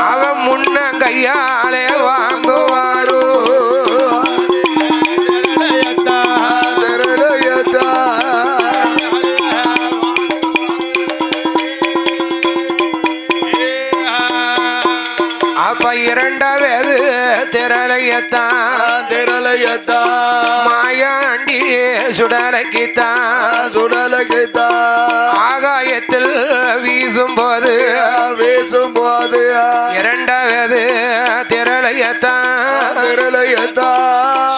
அவன் முன்ன கையாலே வாங்குவாரோ அப்ப இரண்டாவது திரளையத்தான் மாயாண்டி சுடலைக்குத்தான் ஆகாயத்தில் வீசும் போது இரண்டாவது திரளையத்தான்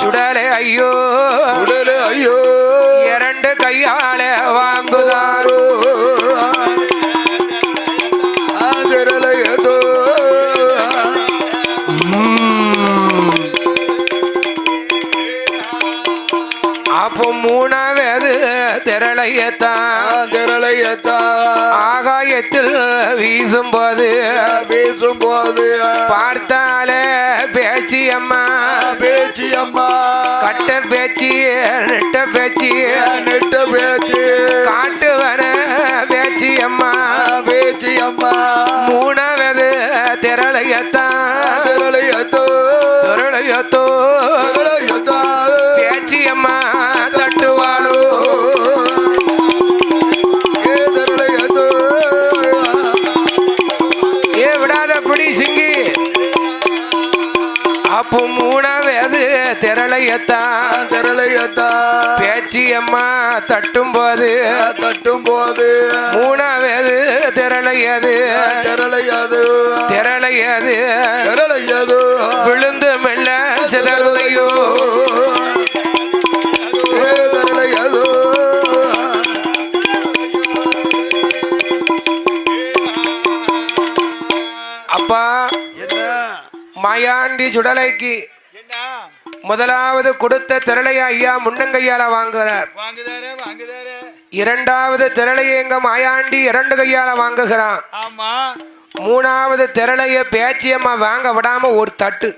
சுடலை ஐயோ இரண்டு கையால வாங்குவாரோ அப்போ மூணாவது திரளையத்தான் ஆகாயத்தில் வீசும் போது பார்த்தாலே பேச்சி அம்மா கட்ட பேச்சி நெட்ட பேச்சி காட்டு வர பேச்சி அம்மா மூணாவது திரளையத்தான் பேச்சி அம்மா தட்டுவாளோ ஏ விடாத புடி சிங்கி அப்போ மூணாவது திரளையத்தான் பேச்சி அம்மா தட்டும் போது மூணாவது திரளையது விழுந்து மெல்ல சிதறுதையோ அப்பா மாயாண்டி சுடலைக்கு முதலாவது கொடுத்த திரளைய ஐயா முன்னங்கையால வாங்குகிறார் இரண்டாவது திரளைய எங்க மாயாண்டி இரண்டு கையால வாங்குகிறான் மூணாவது திரளைய பேச்சியம்மா வாங்க விடாம ஒரு தட்டு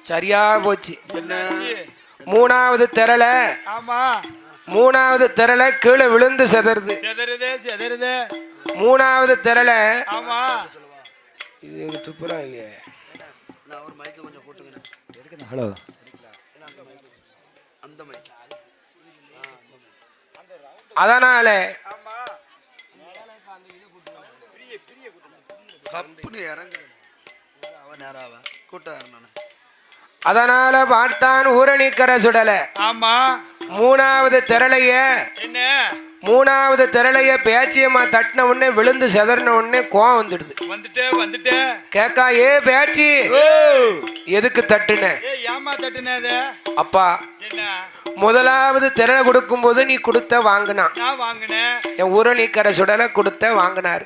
சரியா போச்சு மூணாவது திரளை கீழே விழுந்து செதறுது மூணாவது திரளை இது துப்புரா இல்லையே ஹலோ அதனால அதனால பார்த்தான் ஊரணிக்கர சுடல மூணாவது திரளைய பேச்சியம்மா தட்டின உடனே விழுந்து செதறின உடனே கோவம் வந்துடுது கேக்கா ஏ பேச்சி எதுக்கு தட்டுன அப்பா முதலாவது திரளை கொடுக்கும் போது நீ கொடுத்த வாங்கினான் என் ஊரணிக்கர சுடலை கொடுத்த வாங்கினார்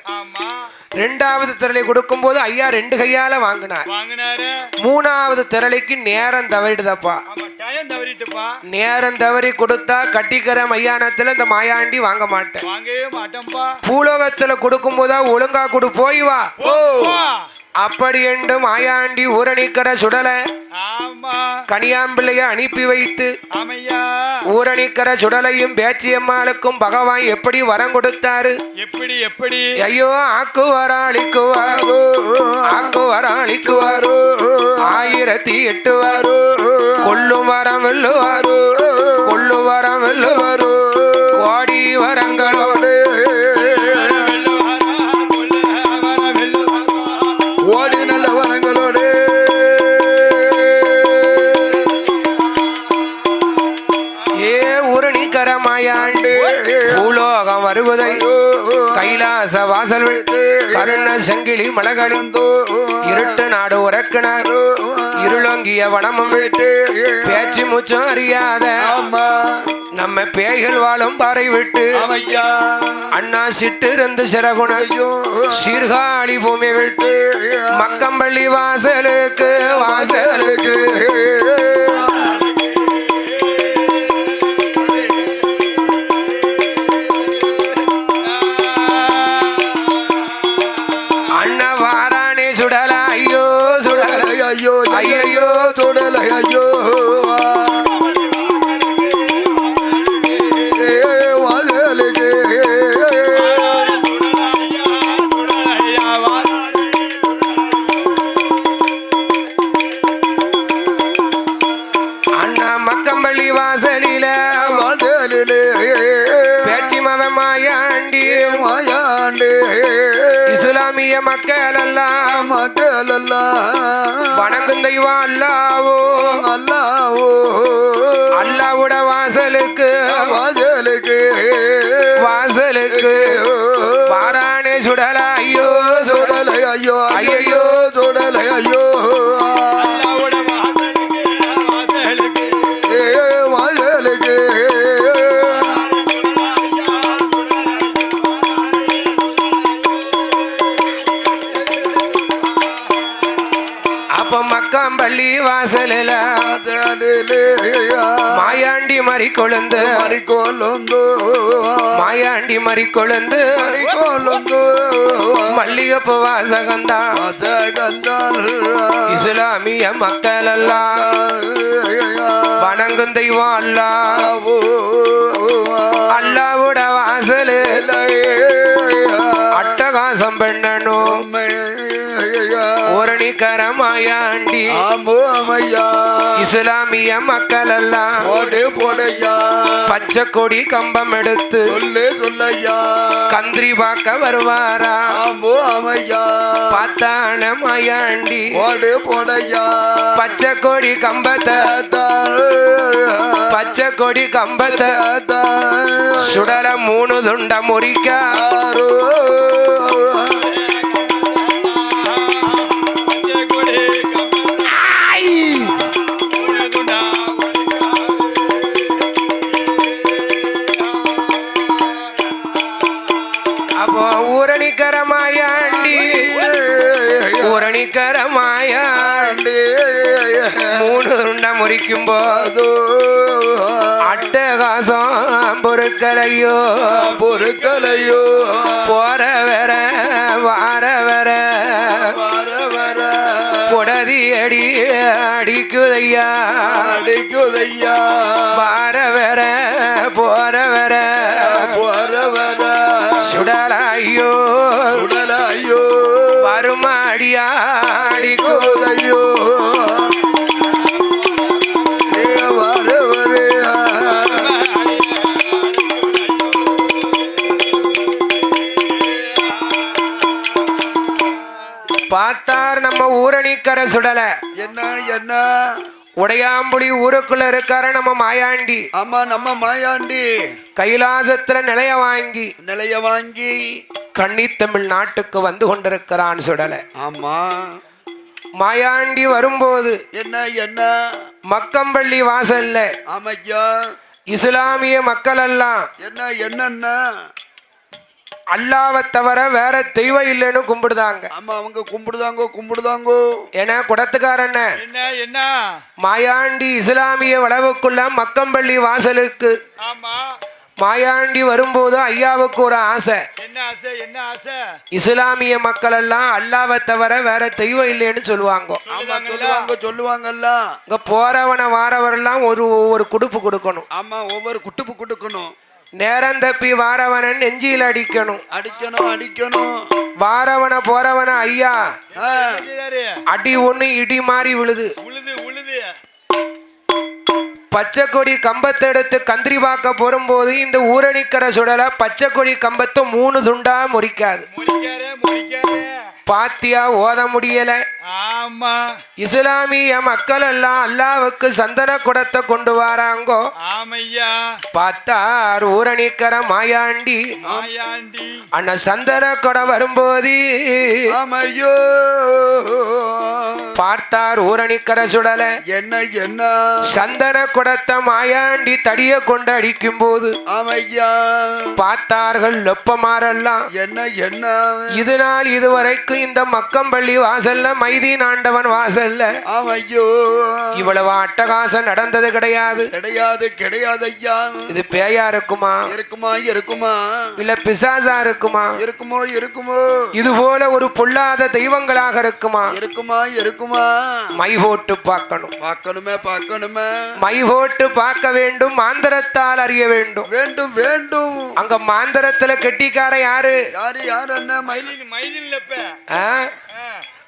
ரெண்டாவது திரளை கொடுக்கும் போது ஐயா ரெண்டு கையால வாங்கினார் மூணாவது திரளைக்கு நேரம் தவறிடுதப்பா நேரம் தவறி கொடுத்தா கட்டிக்கிற மையானத்துல இந்த மாயாண்டி வாங்க மாட்டேன் பூலோகத்துல கொடுக்கும் போதா ஒழுங்கா கொடு போய் வா அப்படி என்று மாயாண்டி ஊரணிக்கர சுடல கனியாம்பிள்ளைய அனுப்பி வைத்து ஊரணிக்கர சுடலையும் பேச்சியம்மாளுக்கும் பகவான் எப்படி வரம் கொடுத்தாரு எப்படி ஐயோ ஆக்குவாரோ 1008 கொல்லும் வரம் வெல்லுவாரோ கோடி வரங்களோடு பூலோகம் வருவதை கைலாச வாசல் கருண சங்கிலி மலகளிந்தோ இருட்டு நாடு உறக்கினார் இருளங்கிய வனமும் விட்டு பேச்சு மூச்சும் அறியாத நம்ம பேய்கள் வாழும் பாறை விட்டு அண்ணா சிட்டு இருந்து சிறகுண சீர்காழி பூமி விட்டு மக்கம்பள்ளி வாசலுக்கு இஸ்லாமிய மக்கள் எல்லாம் வணங்கும் தெய்வம் அல்லாஹ்வோ அல்லாஹ்வோட வாசலுக்கு வாரானே சுடலை ஐயோ ஐயோ சுடலை ஐயோ பள்ளி வாசலில மாயாண்டி மறி கொழுந்து மாயாண்டி மறி கொழுந்து மல்லிகைப்பூ வாசகந்தா இஸ்லாமிய மக்கள் எல்லாம் வணங்கும் தெய்வம் அல்லாஹ் அல்லாஹ்வோட வாசலு அட்டகாசம் பெண்ணனும் மாயாண்டி இஸ்லாமிய மக்கள் எல்லாம் பச்சை கொடி கம்பம் எடுத்து கந்திரி பார்க்க வருவாரா பார்த்தான மாயாண்டி பச்சை கொடி கம்பத்தை பச்சை கொடி கம்பத்தை சுடல 3 துண்ட முறிக்கா ஊரணிக்கரமாயாண்டி 3 துண்ட முறிக்கும்போது அட்டகாசம் பொறுக்கலையோ போற வர வார வர பொடதி அடிக்குதையா வார வர போற வர சுடலையோ வருமாடியா அடிக்குதையோ பார்த்தார் நம்ம ஊரணிக்கர சுடல என்ன உடையாம்புலி ஊருக்குள்ள இருக்கார நம்ம மாயாண்டி நம்ம மாயாண்டி கைலாசத்துல நிலைய வாங்கி கன்னி தமிழ் நாட்டுக்கு வந்து கொண்டிருக்கிறான் சுடல ஆமா மாயாண்டி வரும்போது என்ன மக்கம்பள்ளி வாசல்ல ஆமையா இஸ்லாமிய மக்கள் எல்லாம் என்ன அல்லாவை தவிர வேற தெய்வம் இல்லைன்னு கும்பிடுதாங்க அவங்க கும்பிடுதாங்க ஏன்னா குடத்துக்காரன் என்ன மாயாண்டி இஸ்லாமிய வளவுக்குள்ள மக்கம்பள்ளி வாசலுக்கு மாயாண்டி வரும்போது ஐயாவுக்கு ஒரு ஆசை என்ன ஆசை இஸ்லாமிய மக்கள் எல்லாம் அல்லாவை தவிர வேற தெய்வம் இல்லைன்னு சொல்லுவாங்கல்ல இங்க போறவன வாரவரெல்லாம் ஒவ்வொரு குடுப்பு கொடுக்கணும் ஒவ்வொரு குட்டுப்பு கொடுக்கணும் நேரம் தப்பி வாரவன நெஞ்சியில் அடிக்கணும் வாரவன போறவன ஐயா அடி ஒண்ணு இடி மாறி விழுது பச்சை கொடி கம்பத்தை எடுத்து கந்திரி பார்க்க போறும்போது இந்த ஊரணிக்கர சுடல பச்சை கொடி கம்பத்தை 3 துண்டா முறிக்காது பாத்தியா ஓத முடியல இஸ்லாமிய மக்கள் எல்லாம் அல்லாவுக்கு சந்தன குடத்தை கொண்டு வராங்கோ பார்த்தார் ஊரணிக்கர மாயாண்டி அண்ணா சந்தன குடம் வரும்போது பார்த்தார் ஊரணிக்கர சுடல என்ன சந்தன குடத்தை மாயாண்டி தடிய கொண்டு அடிக்கும் போது பார்த்தார்கள் லொப்பமாரெல்லாம் என்ன இதனால் இதுவரைக்கும் இந்த மக்கம்பள்ளி வாசல்ல மைதீன் ஆண்டவன் வாசல்ல இவ்வளவு அட்டகாசம் நடந்தது கிடையாது ஐயா இது பேயா இருக்குமா இல்ல பிசாசா இருக்குமா இது போல ஒரு பொல்லாத தெய்வங்களாக இருக்குமா மை போட்டு பார்க்கணுமே மை போட்டு பார்க்க வேண்டும் மாந்திரத்தால் அறிய வேண்டும் அங்க மாந்திரத்துல கெட்டிக்கார யாரு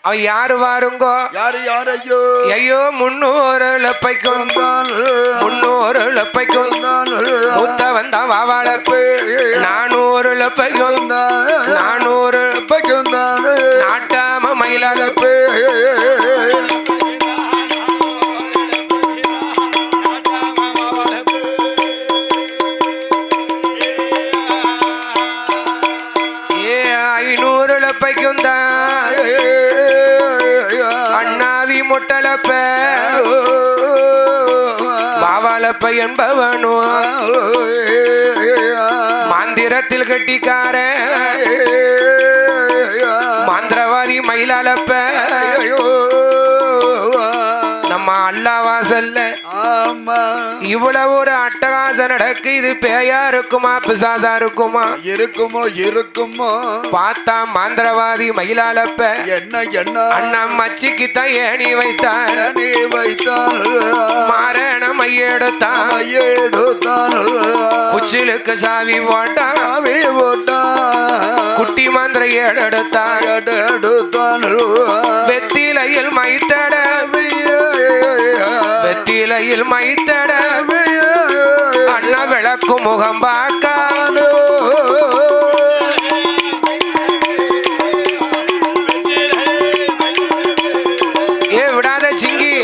அவன் யாரு வாருங்கோ ஐயோ 300 லப்பைக்கும் 300 லப்பைக்கும் மூத்த வந்தா வாவாளப்பு 400 லப்பைக்கும் 400 லப்பைக்கும் மயிலாலப்பு ஏ 500 லப்பைக்கும் தான் அண்ணாவி முட்டலப்ப பாவாலப்ப என்பவனோ மாந்திரத்தில் கட்டிக்கார மந்திரவாதி மயிலாலப்ப நம்ம அல்லாவாசல்ல இவ்வளவு ஒரு அட்டகாசம் நடக்கு. இது பேயா இருக்குமா பிசாசா இருக்குமா? இருக்குமோ இருக்குமோ. பார்த்தா மாந்திரவாதி மயிலாலப்ப என்ன என்ன அண்ணா மச்சிக்குத்தான் ஏணி வைத்தான் ஏணி வைத்தான் மாரணம் ஐயெடுத்தான் ஐயெடுத்தான் குச்சிலுக்கு சாவி போட்டான் சாவி போட்டான் குட்டி மாந்திர ஏடெடுத்தான் எடுத்தான் வெத்திலையில் மைத்தட வெத்திலையில் மைத்தட அண்ணா விளக்கு முகம் பார்க்கானோ ஏ விடாத சிங்கி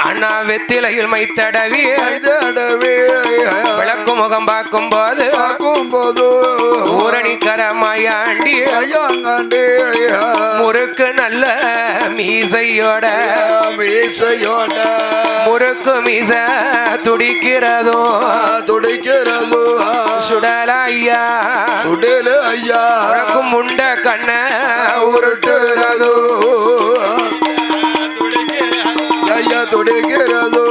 அண்ணா வெத்திலையில் மைத்தடவி விளக்கு முகம் பார்க்கும் போது ஊரணிக்கர மாயாண்டி முறுக்கு நல்ல மீசையோட முறுக்கு மீச துடிக்கிறதோ சுடலையா சுடலையா முண்ட கண்ண உருட்டுறதோ ஐயா துடிக்கிறதோ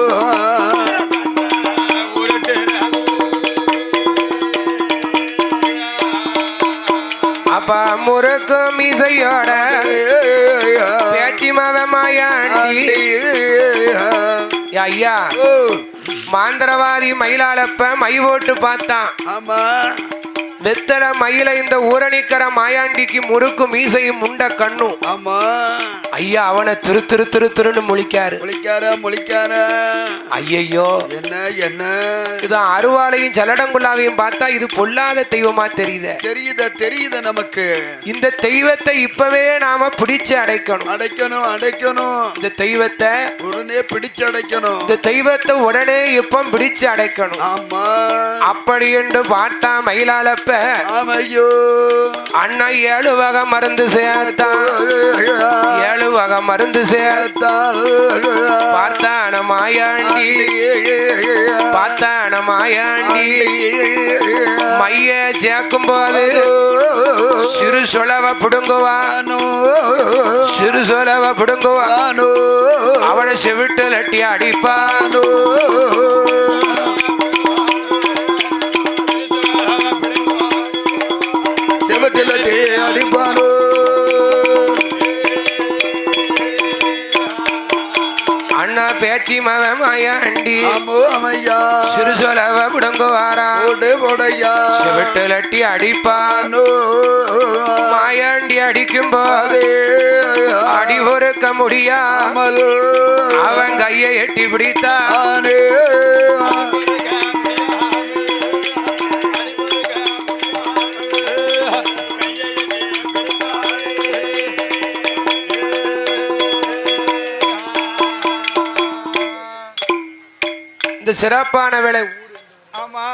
அப்பா முறுக்கு மீசையோட பேச்சி மாயாண்டி ஐயா மாந்திரவாதி மயிலாலப்ப மை போட்டு பார்த்தான். ஆமா வெத்தல மயில இந்த ஊரணிக்கர மாயாண்டிக்கு முறுக்கு மீசையும் முண்ட கண்ணும். ஆமா ஐயா அவனை திரு திரு திரு திருன்னு முழிக்காரு முழிக்கார ஐயையோ என்ன என்ன இதான் அருவாளையும் சலடங்குள்ளாவையும் பார்த்தா இது பொல்லாத தெய்வமா தெரியுத நமக்கு. இந்த தெய்வத்தை இப்பவே நாம பிடிச்சு அடைக்கணும். இந்த தெய்வத்தை உடனே பிடிச்சு அடைக்கணும். இந்த தெய்வத்தை உடனே இப்ப பிடிச்சு அடைக்கணும். ஆமா அப்படி என்று பார்த்தா மயிலாலப்ப ஆமையோ அண்ணா 7 வகை மருந்து சேர்த்தான் 7 வகை மருந்து சேர்த்தான் பார்த்தான மாயாண்டி மைய சேர்க்கும் போது சிறு சொலவ புடுங்குவானோ அவனை செவிட்டு லட்டி அடிப்பானோ அடிப்பானோ அண்ணா பேச்சி மாயாண்டி அம்மையா சிறு சொலவ புடுங்குவாரா செவிட்டு லட்டி அடிப்பானோ மாயாண்டி அடிக்கும் போது அடி பொறுக்க முடியாமல் அவன் கையை எட்டி பிடித்தானே இந்த சிறப்பான வேலை. ஆமா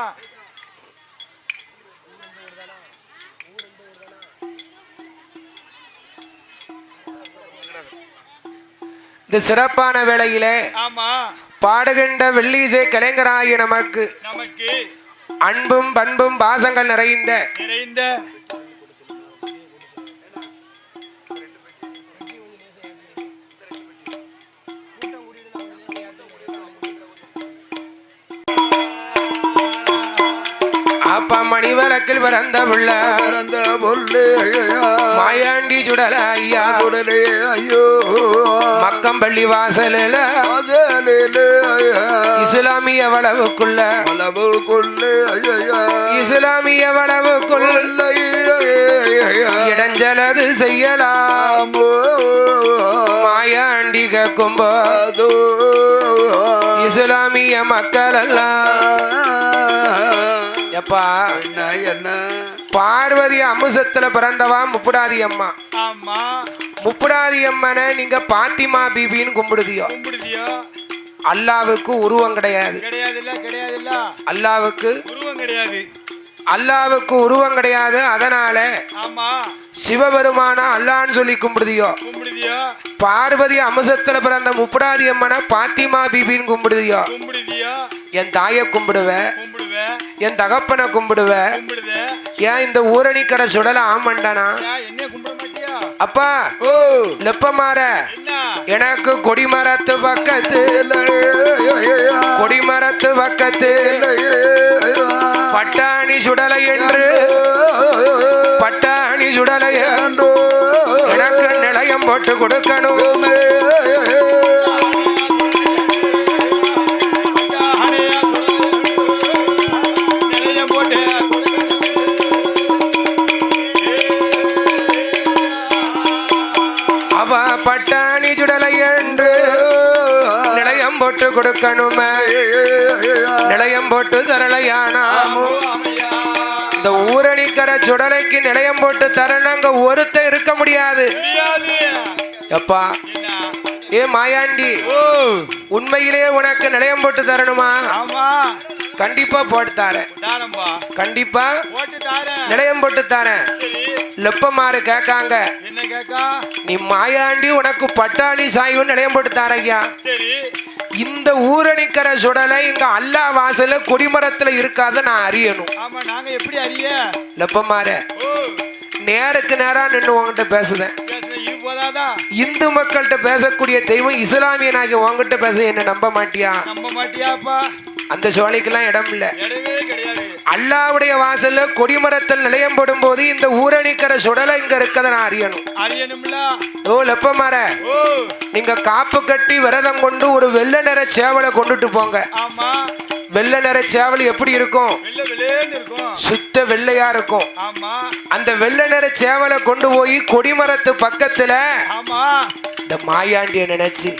இந்த சிறப்பான வேளையிலே பாடுகின்ற வெள்ளீசை கலைஞராகிய நமக்கு அன்பும் பண்பும் பாசங்கள் நிறைந்த அப்பா மணிவழக்கில் பிறந்த புள்ள மாயாண்டி சுடல ஐயா ஐயோ மக்கம்பள்ளி வாசலில் இஸ்லாமிய வளவுக்குள்ள இஸ்லாமிய வளவுக்குள்ள இடைஞ்சலது செய்யலாம் மாயாண்டி கேட்கும்போது இஸ்லாமிய மக்கள் எல்லாம் எப்பா என்ன என்ன பார்வதி அமுசத்துல பிறந்தவா முப்புடாதி அம்மா. ஆமா முப்புடாதி அம்மனை நீங்க பாத்திமா பீபின்னு கும்பிடுதியோ. கும்பிடுதியோ. அல்லாவுக்கு உருவம் கிடையாது. கிடையாதுல்ல கிடையாதுல்ல. அல்லாவுக்கு உருவம் கிடையாது. அல்லாவுக்கு உருவம் கிடையாது. அதனால ஆமா சிவபெருமான அல்லான்னு சொல்லி கும்பிடுதியோ. கும்பிடுதியோ. பார்வதி அமுசத்துல பிறந்த முப்புடாதி அம்மனை பாத்திமா பீபின்னு கும்பிடுதியோ. கும்பிடுதியோ. என் தாயை கும்பிடுவேன், கும்பிடுவே. என் தகப்பனை கும்பிடுவேன். கும்பிடுதே. ஏன் இந்த ஊரணிக்கரை சுடல ஆமண்டானா? என்ன கும்பிட மாட்டியா? அப்பா ஓ லெப்பமாற என்ன எனக்கு கொடிமரத்து பக்கத்து கொடிமரத்து பக்கத்து பட்டாணி சுடலை என்று பட்டாணி சுடலை என்று எனக்கு நிலையம் போட்டு கொடுக்கணும். அவ பட்டாணி சுடலை என்று நிலையம் போட்டு கொடுக்கணுமே. நிலையம் போட்டு தரலையானா இந்த ஊரணிக்கரை சுடலைக்கு நிலையம் போட்டு தரணுங்க ஒருத்த இருக்க முடியாது. எப்பா ஏ மாயாண்டி உண்மையிலே உனக்கு நிலையம் போட்டு தரணுமா? கண்டிப்பா போட்டு தரேன். கண்டிப்பா நிலையம் போட்டு தரேன். லெப்பமாறு கேட்காங்க நீ மாயாண்டி உனக்கு பட்டாணி சாயும் நிலையம் போட்டு தரையா. இந்த ஊரணிக்கரை சுடலை இங்க அல்லா வாசல கொடிமரத்துல இருக்காத நான் அறியணும். லெப்பமாறு நேருக்கு நேரா நின்று உங்ககிட்ட பேசுதேன். இந்து மக்கள்கிட்ட பேசக்கூடிய தெய்வம் இஸ்லாமியனாகி உங்ககிட்ட பேச என்ன நம்ப மாட்டியா? நம்ப மாட்டியாப்பா? அந்த சோலைக்கெல்லாம் இடம் இல்ல. இடமே கிடையாது. அல்லாவுடைய வாசல்ல கொடிமரத்தில் நிலையம் போடும் போது இந்த ஊரணிக்கரை சுடலை இங்க இருக்கத நான் அறியணும். அறியணும்ல. ஓ லெப்பமாற நீங்க காப்பு கட்டி விரதம் கொண்டு ஒரு வெள்ளை நிற சேவலை கொண்டுட்டு போங்க. ஆமா வெள்ளை நிற சேவல் எப்படி இருக்கும்? வெள்ளை வெள்ளேன்னு இருக்கும். சுத்த வெள்ளையா இருக்கும். ஆமா அந்த வெள்ளை நிற சேவலை கொண்டு போய் கொடிமரத்து பக்கத்துல ஆமா இந்த மாயாண்டிய நினைச்சு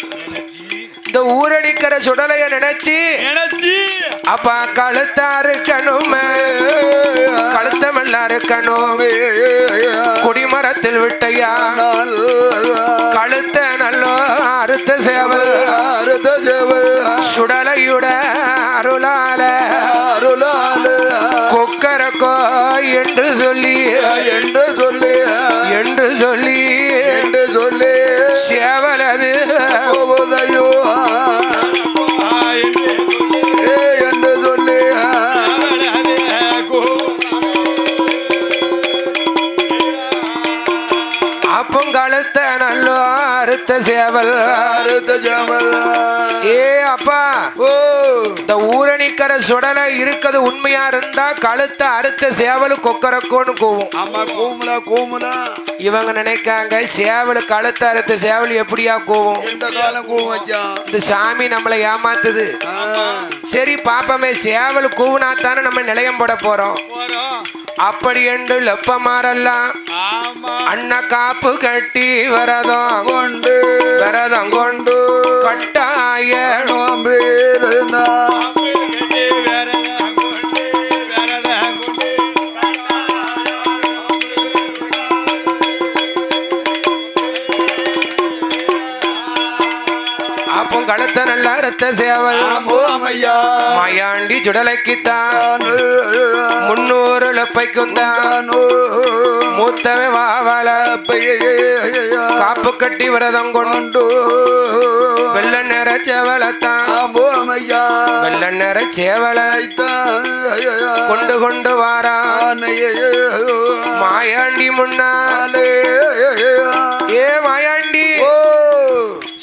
இந்த ஊரணிக்கரை சுடலைய நினைச்சு அப்பா கழுத்தா இருக்கணும், கழுத்தமெல்லாம் இருக்கணும். கொடிமரத்தில் விட்டையா கழுத்த நல்லோ அறுத்த சேவல் சுடலையுட அருளால கொக்கரக்கோ என்று சொல்லி என்று சொல்லி என்று சொல்லி என்று சொல்லி சேவலது போவதையோ என்று சொல்லி அப்பங்கழுத்த நல்லோ அறுத்த சேவல் அறுத்த சேவல். ஏ அப்பா ஓ இந்த ஊரணிக்கரை சுடலை இருக்குது உண்மையா இருந்தா கழுத்த அறுத்த சேவல் கொக்கரக்கோன்னு கூவும். ஆமா கூமுலா கூமுலா. இவங்க நினைக்காங்க சேவல் கழுத்த அறுத்த சேவல் எப்படியா கூவும்? இந்த காலம் கூவம் வச்சான். இந்த சாமி நம்மளை ஏமாத்துது. சரி பாப்பமே சேவல் கூவுனாத்தானே நம்ம நிலையம் போட போறோம். அப்படி என்று லெப்பமாரெல்லாம் அண்ணா காப்பு கட்டி விரதம் கொண்டு கட்டாய நோம்பிருந்தா அப்போ கழுத்த நல்ல ரத்த சேவல் மாயாண்டி சுடலைக்குத்தான் 300 லப்பைக்கும் தான் மூத்தவன் வாவல காப்பு கட்டி விரதம் கொண்டு வெள்ள நிற சேவலத்தான் வெள்ள நிற சேவலைத்தான் கொண்டு கொண்டு வாரா மாயாண்டி முன்னாலே. ஏ மாயாண்டி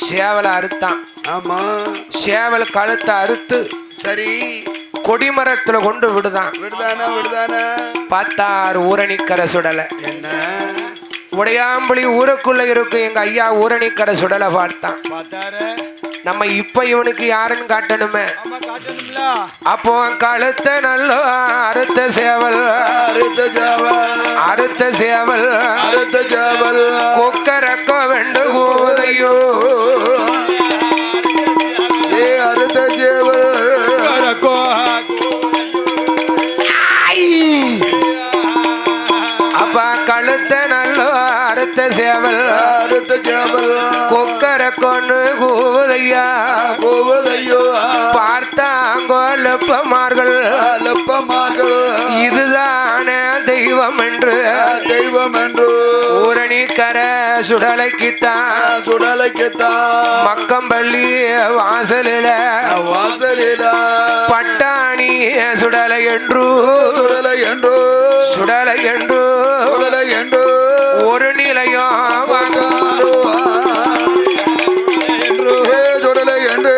சேவலை அறுத்தான். ஆமா சேவல் கழுத்தை அறுத்து சரி கொடிமரத்துல கொண்டு விடுதான். விடுதானா 16 ஊரணிக்கரை சுடலை. என்ன உடையாம்புலி ஊருக்குள்ள இருக்கும் எங்க ஐயா ஊரணிக்கரை சுடலை பார்த்தான். நம்ம இப்ப இவனுக்கு யாருன்னு காட்டணுமே. அப்போ கழுத்த நல்ல அறுத்த சேவல் கொக்கரக்கோ வெண்டு கூதையோ அறுத்த சேவல் அலப்பமார்கள் அலப்பமார்கள் இதுதானே தெய்வம் என்று தெய்வம் என்று ஊரணிக்கர சுடலைக்குத்தான் சுடலைக்குத்தான் மக்கம்பள்ளி வாசலில வாசலில பட்டாணி சுடலை என்று சுடலை என்று சுடலை என்று சுடலை என்று ஒரு நிலையம் சுடலை என்று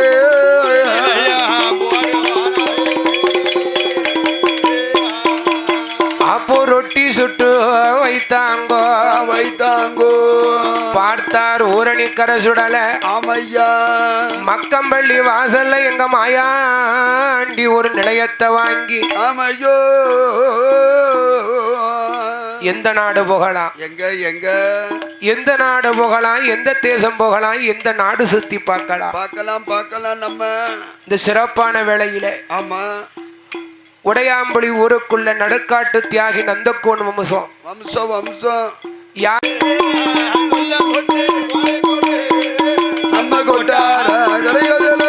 அப்போ ரொட்டி சுட்டு வைத்தாங்கோ வைத்தாங்கோ பார்த்தார் ஊரணிக்கர சுடல ஆமையா மக்கம்பள்ளி வாசல்ல எங்க மாயாண்டி ஒரு நிலையத்தை வாங்கி ஆமையோ எந்த நாடு போகலாம் எங்க எங்க எந்த நாடு போகலாம் எந்த தேசம் போகலாம் எந்த நாடு சுத்தி பார்க்கலாம் பார்க்கலாம் பார்க்கலாம் நம்ம இந்த சிறப்பான வேளையில ஆமா உடையாம்புலி ஊருக்குள்ள நடுக்காட்டு தியாகி நந்தக்கோன் வம்சம் வம்சம் வம்சம் யார் நம்ம கொட்டார கரைகளில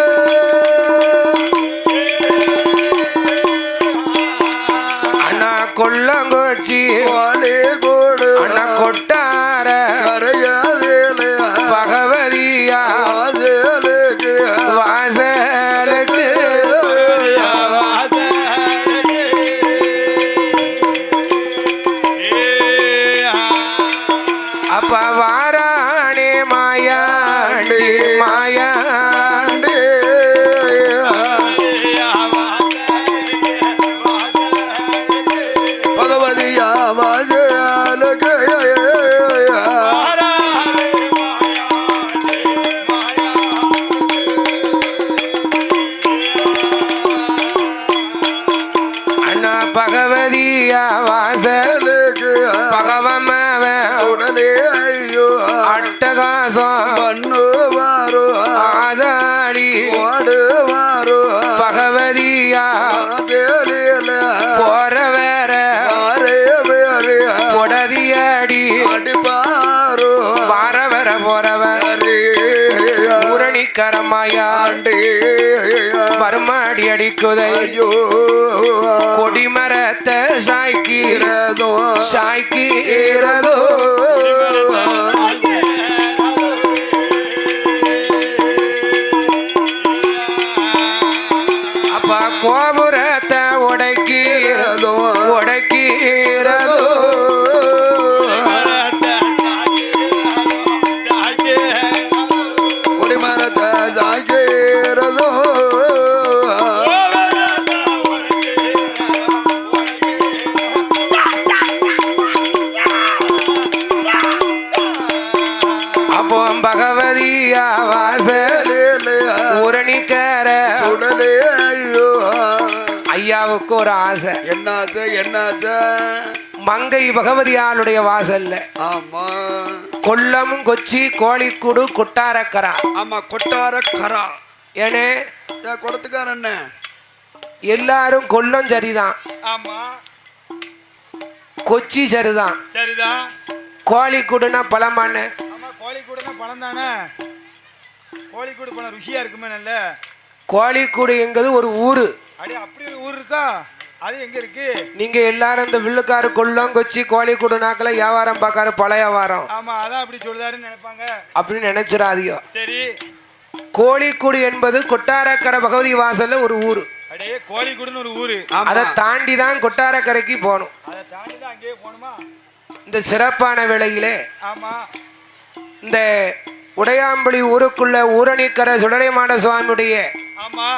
அண்ணா கொல்லங்கோச்சி வாழே கோடு அண்ணா கொட்டார கரையாதேல பகவதியா வாசலுக்கு வாசலுக்கு அப்ப வாரானே மாயாண்டி மாயாண்டி பகவதியா வாசலுக்கு அண்ணா பகவதியா வாசலுக்கு பகவமவ உடலே ஐயோ அட்டகாசம் பண்ணுவாரோ ஆதாளி ஓடுவாரோ பகவதியா வாசலில போற வேற ஆரே வேறு கொடதியடி அடிப்பாரோ வார வர போறவ ஊரணிக்கரமாயா ஆண்டே மருமாடி அடிக்குதை ஐயோ கொடிமரத்தை சாய்க்கிறதோ சாய்க்கிறதோ அப்ப கோபுரத்தை உடைக்கிறதோ உடைக்கிறதோ கொடிமரத்தை சாய்க்கிறதோ அப்போ பகவதியா வாசல் ஊரணிக்கர உடலே ஐயோ ஐயாவுக்கு ஒரு ஆசை என்னாச்ச என்னாச்ச மங்கை பகவதியாளுடைய வாசல்ல ஆமா கொல்லமும் கொச்சி கோழிக்கூடு கொட்டாரக்கரா ஆமா கொட்டார கரா ஏனே குளத்துக்கார என்ன எல்லாரும் கொல்லம் சரிதான் ஆமா கொச்சி சரிதான் சரிதான் கோழிக்கூடுனா பழமான ஆமா கோழிக்கூடுனா பழம் தானே கோழிக்கூடு பழம் ருசியா இருக்குமே நல்ல கோழிக்கூடு எங்கிறது ஒரு ஊரு அடி அப்படி ஒரு ஊர் இருக்கா அது எங்க இருக்கு நீங்க எல்லாரும் இந்த வில்லுக்காரு கொல்லம் கொச்சி கோழிக்கூடு நாக்கல வியாபாரம் பார்க்காரு பழைய வியாபாரம் ஆமா அதான் அப்படி சொல்றாருன்னு நினைப்பாங்க அப்படின்னு நினைச்சிடாதீங்க சரி கோழிக்கூடு என்பது கொட்டாரக்கரை பகவதி வாசல்ல ஒரு ஊரு அடே கோழிக்கூடுன்னு ஒரு ஊரு அதை தாண்டி தான் கொட்டாரக்கரைக்கு போகணும் அதை தாண்டி தான் அங்கேயே போகணுமா இந்த சிறப்பான வேளையிலே ஆமா இந்த உடையாம்புலி ஊருக்குள்ள ஊரணிக்கரை சுடலைமாட சுவாமியுடைய ஆமா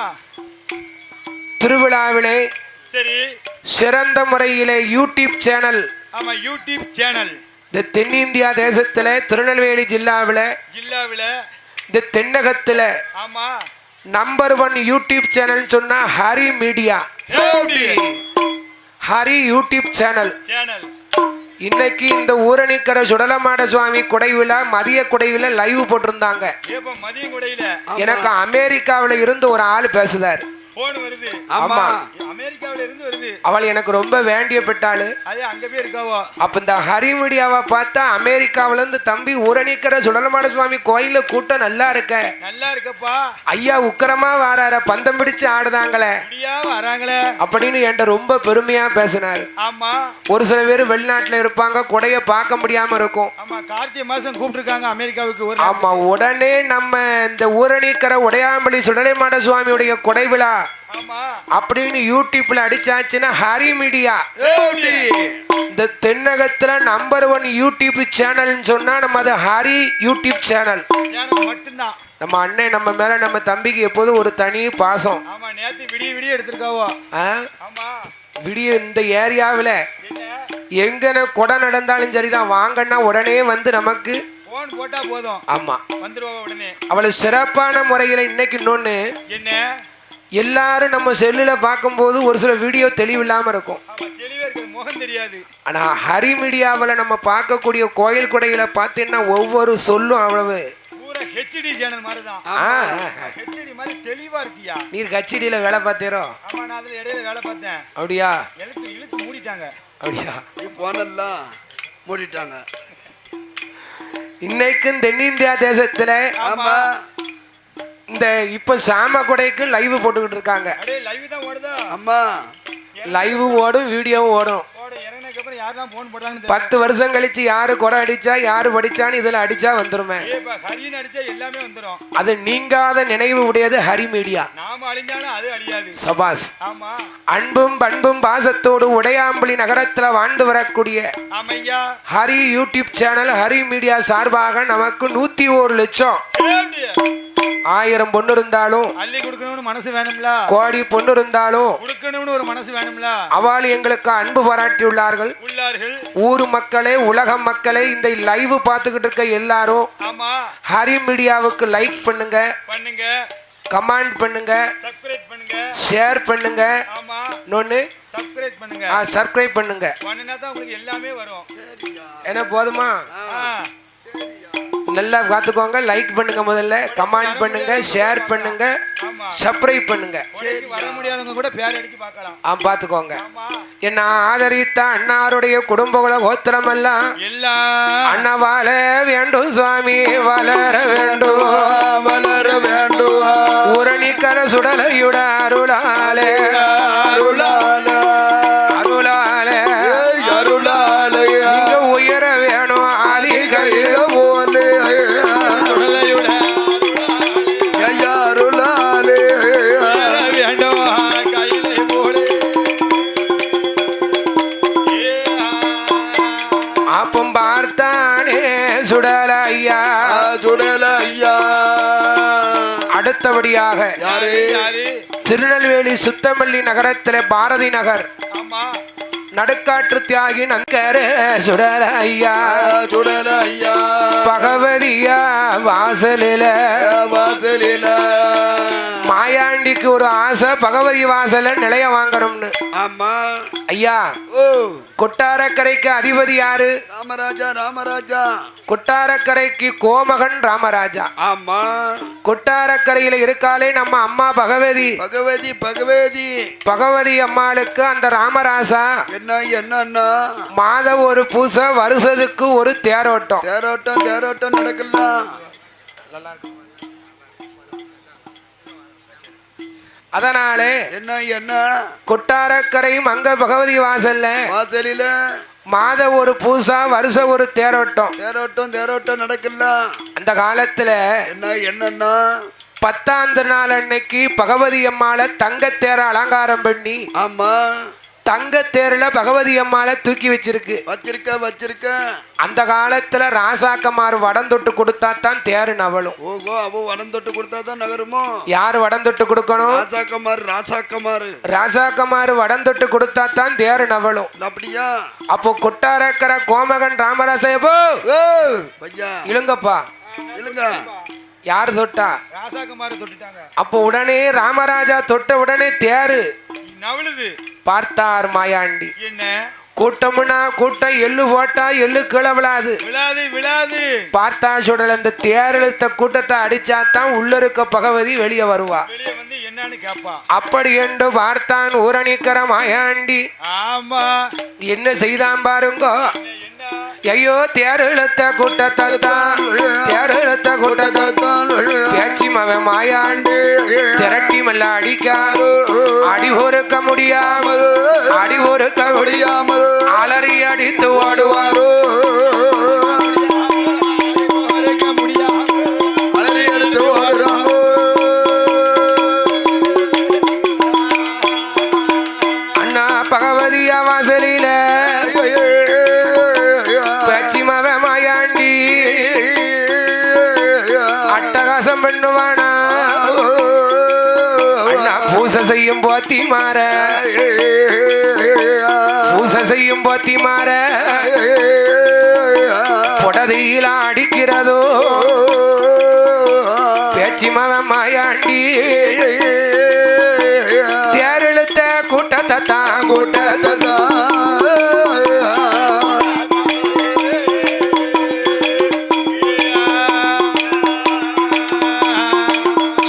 திருவிழாவிலே சரி சிறந்த முறையிலே யூடியூப் சேனல் ஆமா யூடியூப் சேனல் இந்த தென்னிந்தியா தேசத்துல திருநெல்வேலி ஜில்லாவில இந்த தென்னகத்துல ஆமா நம்பர் 1 யூடியூப் சேனல் சொன்னா Hari media Hari YouTube channel இன்னைக்கு இந்த ஊரணிக்கரை சுடலமாட சுவாமி குடைவிழா மதிய குடைவில லைவ் போட்டிருந்தாங்க. மதிய குடையில எனக்கு அமெரிக்காவில இருந்து ஒரு ஆள் பேசுதார். போன் வருது. ஆமா அமெரிக்காவில இருந்து வருது. அவள் எனக்கு ரொம்ப வேண்டிய பெட்டாளு. அது அங்க போய் இருக்காவோ. அப்ப இந்த ஹரி மீடியாவை பார்த்தா அமெரிக்காவில இருந்து தம்பி ஊரணிக்கிற சுடலமாட சுவாமி கோயில கூட்டம் நல்லா இருக்க. நல்லா இருக்கப்பா. ஐயா உக்கிரமா வாரார பந்தம் பிடிச்சு ஆடுதாங்களே. அப்படியா வராங்களே அப்படின்னு என்கிட்ட ரொம்ப பெருமையா பேசினாரு. ஆமா. ஒரு சில பேர் வெளிநாட்டுல இருப்பாங்க, கொடைய பார்க்க முடியாம இருக்கும். ஆமா கார்த்திகை மாசம் கூப்பிட்டுருக்காங்க அமெரிக்காவுக்கு. ஆமா உடனே நம்ம இந்த ஊரணிக்கிற உடையாம்பலி சுடலைமாட சுவாமியுடைய கொடை விழா அப்படின்னு யூடியூப்ல அடிச்சாச்சுன்னா ஹரி மீடியா இந்த தென்னகத்துல நம்பர் 1 யூடியூப் சேனல் சொன்னா நம்ம அது ஹரி யூடியூப் சேனல் மட்டும்தான். நம்ம அண்ணன் நம்ம மேல நம்ம தம்பிக்கு எப்போதும் ஒரு தனி பாசம். ஆமா நேத்து விடிய விடிய எடுத்திருக்காவோ. ஆமா விடிய இந்த ஏரியாவில எங்கன கொடை நடந்தாலும் சரிதான் வாங்கன்னா உடனே வந்து நமக்கு போன் போட்டா போதும். ஆமா வந்துருவா உடனே. அவளை சிறப்பான முறையில இன்னைக்கு இன்னொன்னு என்ன எல்லாரும் நம்ம செல்லுல பார்க்கும்போது ஒரு சில வீடியோ தெளிவில்லாம இருக்கும். முகம் தெரியாது. ஆனா ஹரி மீடியாவில் நம்ம பார்க்கக்கூடிய கோயில் கொடையில பார்த்தீங்கன்னா ஒவ்வொரு சொல்லும் அவ்வளவு ஹெச்டி சேனல் மாதிரி தான். ஹெச்டி மாதிரி தெளிவா இருக்கியா. நீர் ஹெச்டில வேலை பார்த்தீரோ? ஆமா நான் அதுல இடையில வேலை பார்த்தேன். அப்படியா? இழுத்து மூடிட்டாங்க. அப்படியா? போனெல்லாம் மூடிட்டாங்க. இன்னைக்கும் தென்னிந்தியா தேசத்துல ஆமா இந்த இப்ப சாம கொடைக்கு லைவ் போட்டுக்கிட்டு இருக்காங்க. லைவ் தான் ஓடுதா? ஆமா லைவ் ஓடும், வீடியோவும் ஓடும். 10 வருஷம் கழிச்சு யாரு கொடை அடிச்சா யாரு படிச்சான்னு இதுல அடிச்சா வந்துருமே. அது நீங்காத நினைவு உடையது ஹரி மீடியா. சபாஸ். அன்பும் பண்பும் பாசத்தோடு உடையாம்பலி நகரத்துல வாழ்ந்து வரக்கூடிய Hari YouTube channel Hari media சார்பாக நமக்கு 101 லட்சம் 1000 பொண்ணு இருந்தாலும் அள்ளி கொடுக்கணும்னு மனசு வேணும்ல. கோடி பொண்ணு இருந்தாலும் கொடுக்கணும்னு ஒரு மனசு வேணும்ல. அவள் எங்களுக்கு அன்பு பாராட்டியுள்ளார்கள். ஊர் மக்களே, உலக மக்களே, இந்த லைவ் பார்த்துக்கிட்டு இருக்க எல்லாரும் ஹரி மீடியாவுக்கு லைக் பண்ணுங்க, கமெண்ட் பண்ணுங்க, ஷேர் பண்ணுங்க, சப்ஸ்கிரைப் பண்ணுங்க. என்ன போதுமா? நல்லா பார்த்துக்கோங்க. லைக் பண்ணுங்க, முதல்ல கமெண்ட் பண்ணுங்க, ஷேர் பண்ணுங்க, சப்ஸ்கிரைப் பண்ணுங்க. பார்த்துக்கோங்க. என்ன ஆதரித்த அண்ணாருடைய குடும்பங்கள கோத்திரம் எல்லாம் அண்ணா வாழ வேண்டும் சுவாமி, வளர வேண்டும், வளர வேண்டும். ஊரணிக்கர சுடலையுட அருளாலே அருளாலே அருளாலே அருளாலே உயர வேணும் ஆதி கையில சுடலையா சுடலையா. அடுத்தபடியாக திருநெல்வேலி சுத்தமல்லி நகரத்திலே பாரதி நகர் நடுக்காற்று தியாகி நங்கர சுடலையா சுடலையா பகவதியா வாசலில வாசலில மாயாண்டிக்கு ஒரு ஆசை பகவதி வாசல நிலைய வாங்கணும்னு. ஆமா ஐயா. கொட்டாரக்கரைக்கு அதிபதி யாரு? ராமராஜா. ராமராஜா. கொட்டாரக்கரைக்கு கோமகன் ராமராஜா. ஆமா. கொட்டாரக்கரையில இருக்காலே நம்ம அம்மா பகவதி. பகவதி பகவதி பகவதி அம்மாளுக்கு அந்த ராமராசா என்ன மாதம் ஒரு பூசை, வருஷத்துக்கு ஒரு தேரோட்டம். தேரோட்டம் நடக்கலாம். அதனாலே என்ன கொட்டாரக்கரை மங்க பகவதி வாசலில மாத ஒரு பூசா, வருஷம் ஒரு தேரோட்டம் நடக்கலாம். அந்த காலத்துல என்னன்னா 10ஆம் நாள் அன்னைக்கு பகவதி அம்மாளை தங்கத்தேர அலங்காரம் பண்ணி, ஆமா, தங்கத்தேர்ல பகவதி அம்மாளை தூக்கி வச்சிருக்க. அந்த காலத்துல ராசாக்கமாறு வடம் தொட்டு கொடுத்தா தான் தேரு நவலும். ஓகோ, அவ வடம் தொட்டு கொடுத்தா தான் நகருமோ? யாரு வடம் தொட்டு கொடுக்கணும்? ராசாக்கமாறு வடம் தொட்டு கொடுத்தா தான் தேரு நவலும். அப்படியா? அப்போ கொட்டாரக்கர கோமகன் ராமராசேபோ இழுங்கப்பா, இழுங்க. யாரு தொட்டா? ராசாக்கமாறு தொட்டுட்டாங்க. அப்போ உடனே ராமராஜா தொட்ட உடனே தேரு நவளுது. பார்த்தார் மாயாண்டி. என்ன கூட்டம்னா கூட்டம், எள்ளு போட்டா எள்ளு கீழே விழாது. பார்த்தா சுடல இந்த தேரெழுத்த கூட்டத்தை அடிச்சாதான் உள்ள இருக்க பகவதி வெளியே வருவா. வெளியே வந்து என்ன என்னன்னு கேப்பா. அப்படி என்று பார்த்தான் ஊரணிக்கிற மாயாண்டி. ஆமா என்ன செய்தான் பாருங்க. என்ன ஐயோ தேருளத்த கூட்டத்தான் தேருளத்த கூட்டத்தான் பேச்சி மவன் மாயாண்டு திரட்டி மல்ல அடிக்கா அடி ஒருக்க முடியாமல் அடி ஒருக்க முடியாமல் அலறி அடித்து ஓடுவாரோ அலறி அடித்து ஓடுறாங்கோ. அண்ணா பகவதியா வாசலில பேச்சிமாவ மாயாண்டி அட்டகாசம் பண்ணுவானா. அண்ணா பூசை செய்யும் போத்தி மாற பூசை செய்யும் போத்தி மாற பொடதியில அடிக்கிறதோ பேச்சிமாவ மாயாண்டி தேரெழுத்த கூட்டத்தை தான் கூட்டத்தை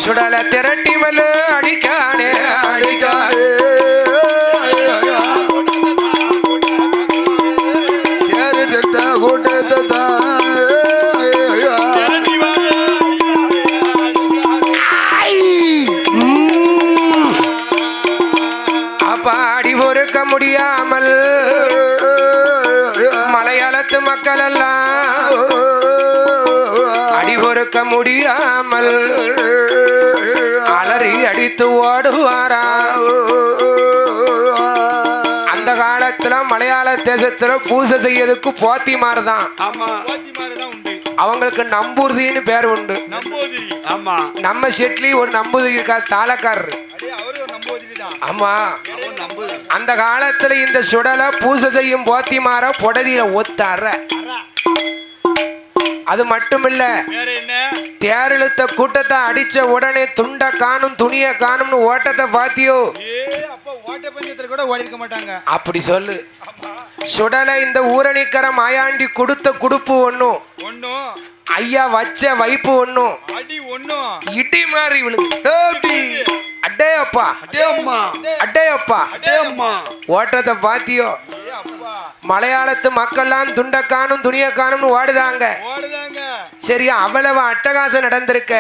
சுடல திரட்டி மல்லு அடிக்கானே அடிக்கானே தேரெடுத்த கூட்டத்தை அப்பாடி பொறுக்க முடியாமல் மலையாளத்து மக்கள் எல்லாம் அடி பொறுக்க முடியாமல் அலறி அடித்து ஓடுவாரா. அந்த காலத்துல மலையாள தேசத்துல பூசை செய்யறதுக்கு போத்திமார் தான். ஆமா உண்டு. அவங்களுக்கு நம்பூதிரின்னு பேர் உண்டு. நம்பூதிரி. ஆமா நம்ம செட்லி ஒரு நம்பூதிரி இருக்கா தாளக்காரர். அவரு ஒரு நம்பூதிரி தான். ஆமா அவன் நம்புது. அந்த காலத்துல இந்த சுடலை பூசை செய்யும் போத்திமார பொடதியில ஒத்தார. அது மட்டுமில்ல வேற என்ன தேரெழுத்த கூட்டத்தை அடிச்ச உடனே துண்ட காணும் துணிய காணும்னு ஓட்டத்தை பாத்தியோ. அப்ப ஓட்ட பந்தயத்துல கூட ஓடி இருக்க மாட்டாங்க. அப்படி சொல்லு. சுடலை இந்த ஊரணிக்கர மாயாண்டி கொடுத்த குடுப்பு ஒண்ணும் ஒண்ணும் ஐயா வச்ச வைப்பு ஒண்ணும் அடி ஒண்ணும் இடி மாதிரி விழுது. ஏடி அட்டே அப்பா அடே அம்மா அட்டே அப்பா அடே அம்மா ஓட்டத்தை பாத்தியோ. அப்பா மலையாளத்து மக்கள்லாம் துண்ட காணும் துணிய காணும்னு ஓடுதாங்க. ஓடுதாங்க. சரி அவ்வளவு அட்டகாசம் நடந்திருக்க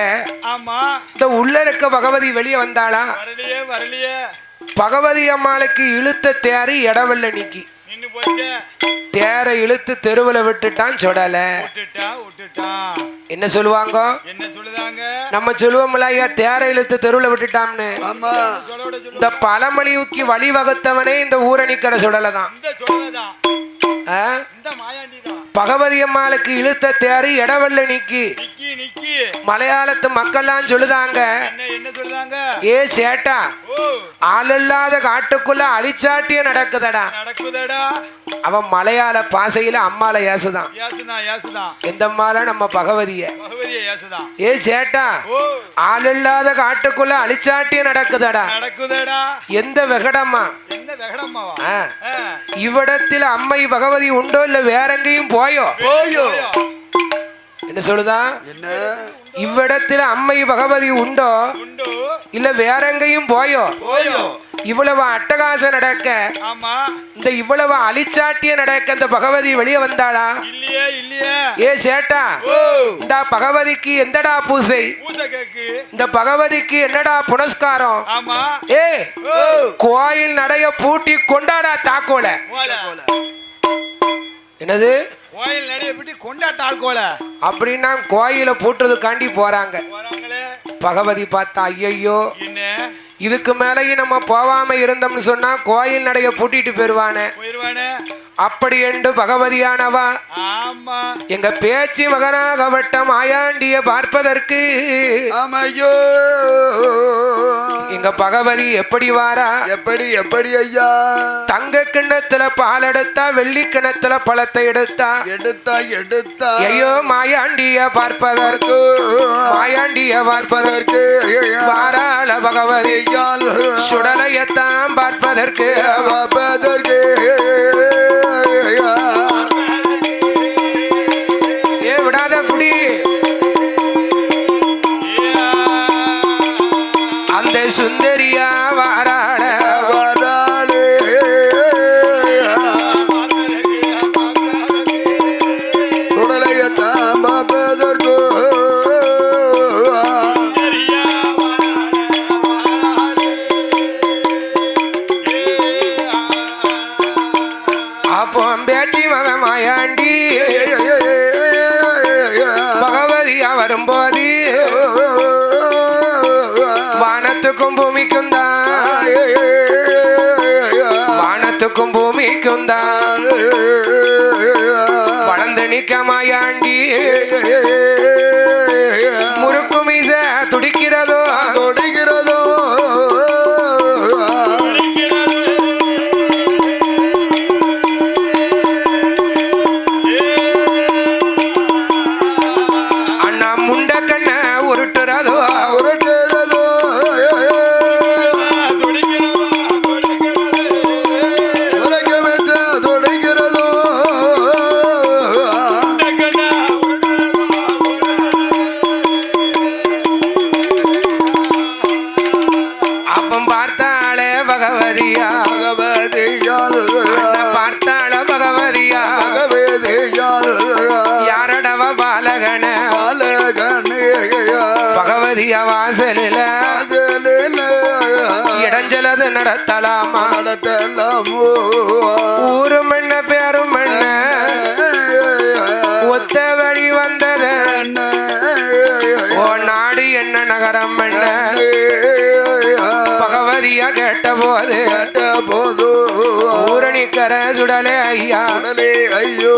ஆமா இந்த உள்ள இருக்க பகவதி வெளியே வந்தாளா. வரலையே வரலையே. பகவதி அம்மாளுக்கு இழுத்த தேரு இடவல்ல நீக்கி நின்னு போச்சே. தேரை இழுத்து தெருவுல விட்டுட்டான் சுடல. விட்டுட்டான். என்ன சொல்லுவாங்க என்ன சொல்லுதாங்க. நம்ம சொல்லுவோம்ல ஐயா தேரை இழுத்து தெருவுல விட்டுட்டான்னு. ஆமா இந்த பழமொழிக்கு வழிவகுத்தவனே இந்த ஊரணிக்கிற சுடலை தான். இந்த சொல்லதான் ஆ? இந்த மாயாண்டி தான். பகவதி அம்மாளுக்கு இழுத்த தேரு இடவல்ல நீக்கி நிக்கி நிக்கி. மலையாளத்து மக்கள்லாம் சொல்லுதாங்க. என்ன சொல்லுதாங்க. ஏ சேட்டா ஓ ஆளில்லாத காட்டுக்குள்ள அழிச்சாட்டிய நடக்குதடா. நடக்குதடா. அவன் மலையாள பாசையில அம்மால ஏசுதான். ஏசுதான். எந்த அம்மால நம்ம பகவதிய. பகவதியை ஏசுதான். ஏ சேட்டா ஓ ஆளில்லாத காட்டுக்குள்ள அழிச்சாட்டிய நடக்குதடா. நடக்குதடா. எந்த வெகடம்மா என்ன வெகடம்மாவா. இவ்விடத்தில் அம்மை பகவதி உண்டோ இல்ல வேற எங்கேயும் போயோ. போயோ என்ன சொல்லுதா. என்ன இவ்விடத்தில் அம்மை பகவதி உண்டோ உண்டு. இல்ல வேற எங்கேயும் போயோ. போயோ இவ்வளவு அட்டகாசம் நடக்க ஆமா இந்த இவ்வளவு அழிச்சாட்டிய நடக்க இந்த பகவதி வெளியே வந்தாளா. இல்லையே இல்லையே. ஏ சேட்டா ஓ இந்த பகவதிக்கு எந்தடா பூசை. பூசை கேக்கு. இந்த பகவதிக்கு என்னடா புனஸ்காரம். ஆமா ஏ ஓ கோயில் நடைய பூட்டி கொண்டாடா தாக்கோல. கோல என்னது கோயில் நடைய பிடி கொண்டாட்ட ஆள்கோல அப்படின்னா கோயில பூட்டுறதுக்காண்டி போறாங்க. போறாங்களே. பகவதி பார்த்தா ஐயோ என்ன இதுக்கு மேலேயும் நம்ம போவாம இருந்தோம்னு சொன்னா கோயில் நடைய பூட்டிட்டு போயிருவானே. போயிருவானே. அப்படி என்று பகவதியானவா ஆமா எங்க பேச்சு மகனாகவட்டம் ஆயாண்டிய பார்ப்பதற்கு ஆமையோ எங்க பகவதி எப்படி வாரா. எப்படி எப்படி ஐயா. தங்க கிண்ணத்துல பால் எடுத்தா வெள்ளி கிணத்துல பழத்தை எடுத்தா. எடுத்தா ஐயோ மாயாண்டிய பார்ப்பதற்கு மாயாண்டிய பார்ப்பதற்கு வாராள பகவதி சுடலையத்தான் பார்ப்பதற்கு பார்ப்பதற்கு ஏ விடாத குடி. அந்த சுந்தரி மாயாண்டி பகவதியா வரும்போது வானத்துக்கும் பூமிக்கும் தான் வானத்துக்கும் பூமிக்கும் தான் வளர்ந்து நிக்க மாயாண்டி முறுக்கு மீச துடிக்கிறதோ தொடுகிறதோ அண்ணா முண்ட கண்ண உருட்டுறதோ உருட்டுறதோ உரைக்க வச்ச தொடுகிறதோ அப்பம் பார்த்தாளே பகவதியா பகவதியால் அண்ணா பார்த்தாள பகவதியா பகவதியால் யாரடவ பாலகன பாலகனேயா பகவதியா வாசலில இடைஞ்சலது நடத்தலாமா நடத்தலாமோ ஊரு மண்ண பேரும் மண்ண ஒத்த வழி வந்தது ஓ நாடு என்ன நகரம் மண்ண பகவதியா கேட்ட போது போதோ ஊரணிக்கர சுடலே ஐயா ஐயோ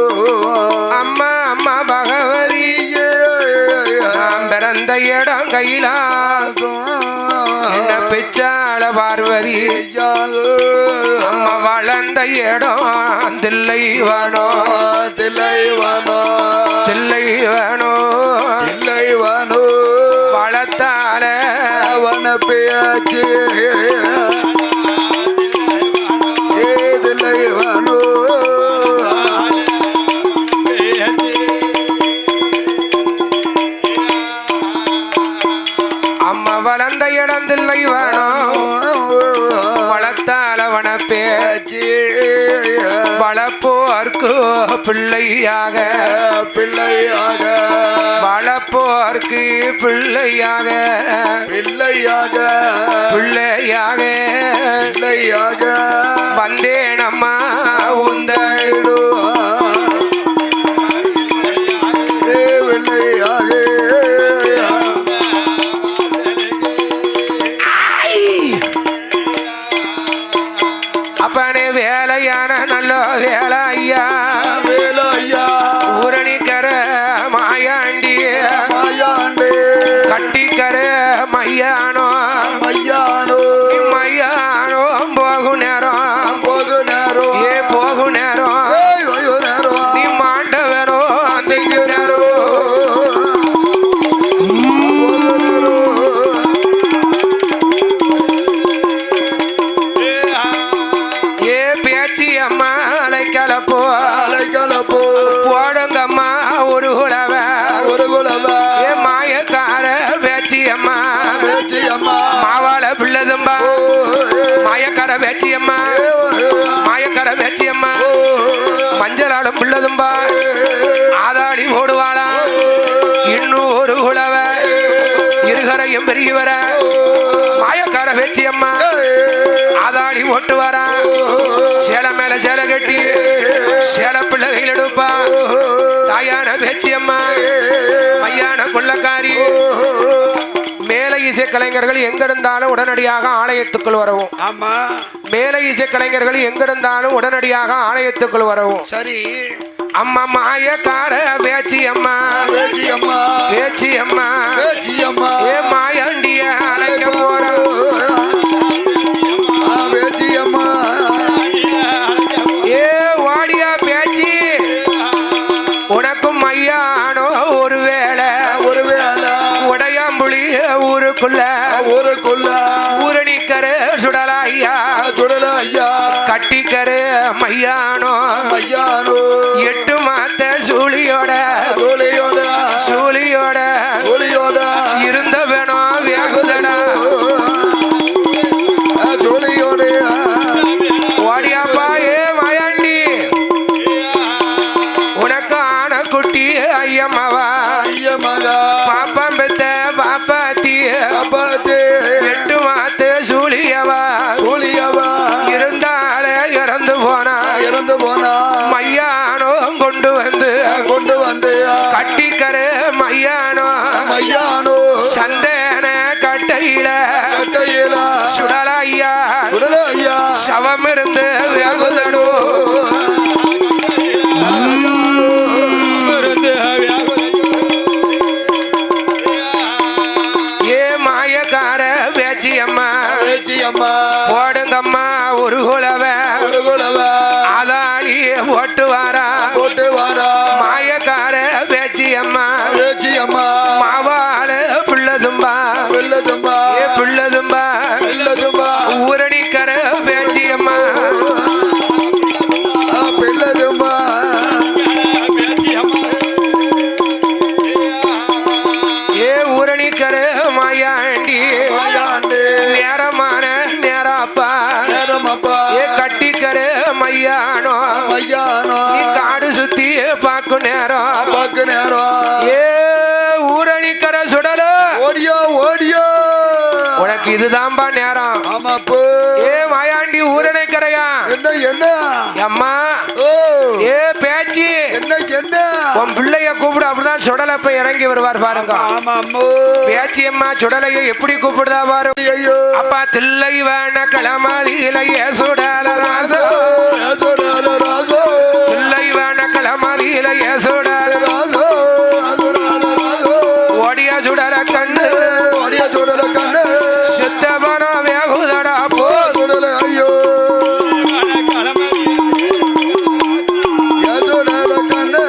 அம்மா அம்மா பகவதி நாம் பிறந்த இடம் கையிலா என்ன பிச்சாள பார்வதி அம்மா வளர்ந்த இடம் தில்லை வேணோ தில்லைவனோ தில்லை வேணோ தில்லைவனோ வளர்த்தால அவன பேச்சு தில்லைவனோ அம்மா வளர்ந்த இடம் தில்லை வேணோ வளர்த்தால வனப்பே வளப்போர்க்கு பிள்ளையாக பிள்ளையாக வளப்போர்க்கு பிள்ளையாக பிள்ளையாக பிள்ளையாக பிள்ளையாக வந்தேன் அம்மா உந்தள் பிள்ளையாக அப்பனே வேலையான நல்ல வேலை ஐயா வேலையா ஊரணிக்கர மாயாண்டி மாயாண்டே கட்டிக்கர மையானோ மையானோ மையானோ போகு நேரம் போகு நேரம் ஏ போகு நேரம் ஐயோ நேரம் நீ மாண்டவரோ திங்க நேரம் ஏ பேச்சி அம்மா அலைக்கலப்போ அலைக்கலப்போ போடுங்கம்மா ஒரு குலவ ஒரு குலவ ஏ மாயக்கார பேச்சி அம்மா பேச்சு அம்மா மாவாள பிள்ளதும்பா மாயக்கார பேச்சி அம்மா மாயக்கார பேச்சி அம்மா மஞ்சளால பிள்ளதும்பா ஆதாடி ஓடுவாளா இன்னும் ஒரு குலவ இருகரையும் பெரியவர மாயக்கார பேச்சி அம்மா ஆதாடி ஓட்டு வரா சேலை மேல சேலை கட்டி சேலை பிள்ளை கையில் எடுப்பா தாயான பேச்சி அம்மா மையான கொள்ளக்காரி மேலை இசை கலைஞர்கள் எங்க இருந்தாலும் உடனடியாக ஆலயத்துக்குள் வரவும் ஆமா மேலை இசை கலைஞர்கள் எங்க இருந்தாலும் உடனடியாக ஆலயத்துக்குள் வரவும் சரி அம்மா மாயக்கார பேச்சி அம்மா பேச்சு அம்மா பேச்சி அம்மா பேச்சு அம்மா ஏ மாயாண்டிய அழைக்க போறோம் பேச்சு அம்மா ஏ வாடியா பேச்சி உனக்கும் மையானோ ஒரு வேளை ஒரு வேலை உடையாம்புலி ஊருக்குள்ள ஊருக்குள்ள ஊரணிக்கர சுடலா ஐயா சுடல ஐயா கட்டிக்கரு மையானோ ஐயானோ 8 மாத்த சூழியோட கோலியோட சூழியோட கோலியோட இருந்த வேணும் வேகுதடா ஜோலியோட ஓடியாப்பா ஏ மாயாண்டி உனக்கு ஆன குட்டி ஐயம்மாவா ஐய மகா பாப்பாம் பெத்த பாப்பாத்தி அப்பாத்தே 8 மாத்த சூழியவா சூழியவா இருந்தாலே இறந்து போனா இறந்து போனா மையா ஓட்டு வாரா போட்டு வாரா மாயக்கார பேச்சி அம்மா பேச்சி அம்மா மாவால பிள்ளதும்பா வெள்ளதும்பா பிள்ளதும்பா வெள்ளதும்பா ஊரணிக்கர பேச்சி அம்மா வெள்ளதும்பா ஏ ஊரணிக்கர மாயாண்டி மாயாண்டி நேரமான நேராப்பா நேரமாப்பா ஏ கட்டிக்கர மையானோ மையானோ நீ காடு சுத்தி பாக்கு நேரம் பாக்கு நேரம் ஏ ஊரணிக்கர சுடல ஓடியோ ஓடியோ உனக்கு இதுதான்பா நேரம் ஆமாப்பு ஏ மாயாண்டி ஊரணிக்கரையா என்ன என்ன அம்மா ஓ ஏ பேச்சி என்ன என்ன உன் பிள்ளைய கூப்பிடு அப்படிதான் சுடலப்ப இறங்கி வருவார் பாருங்க ஆமா அம்மோ பேச்சி அம்மா சுடலைய எப்படி கூப்பிடுதா பாரு ஐயோ அப்பா தில்லை வேண களமதியிலையே சுடல ராசோ ராஜோ ராஜோ தில்லை வேண களமதியிலையே சுடல ராஜோ ராஜோ ஓடிய சுடல கண்ணு ஓடிய சுடல கண்ணு சித்தபன வேகுதடா போ சுடல ஐயோ சுடல கண்ணு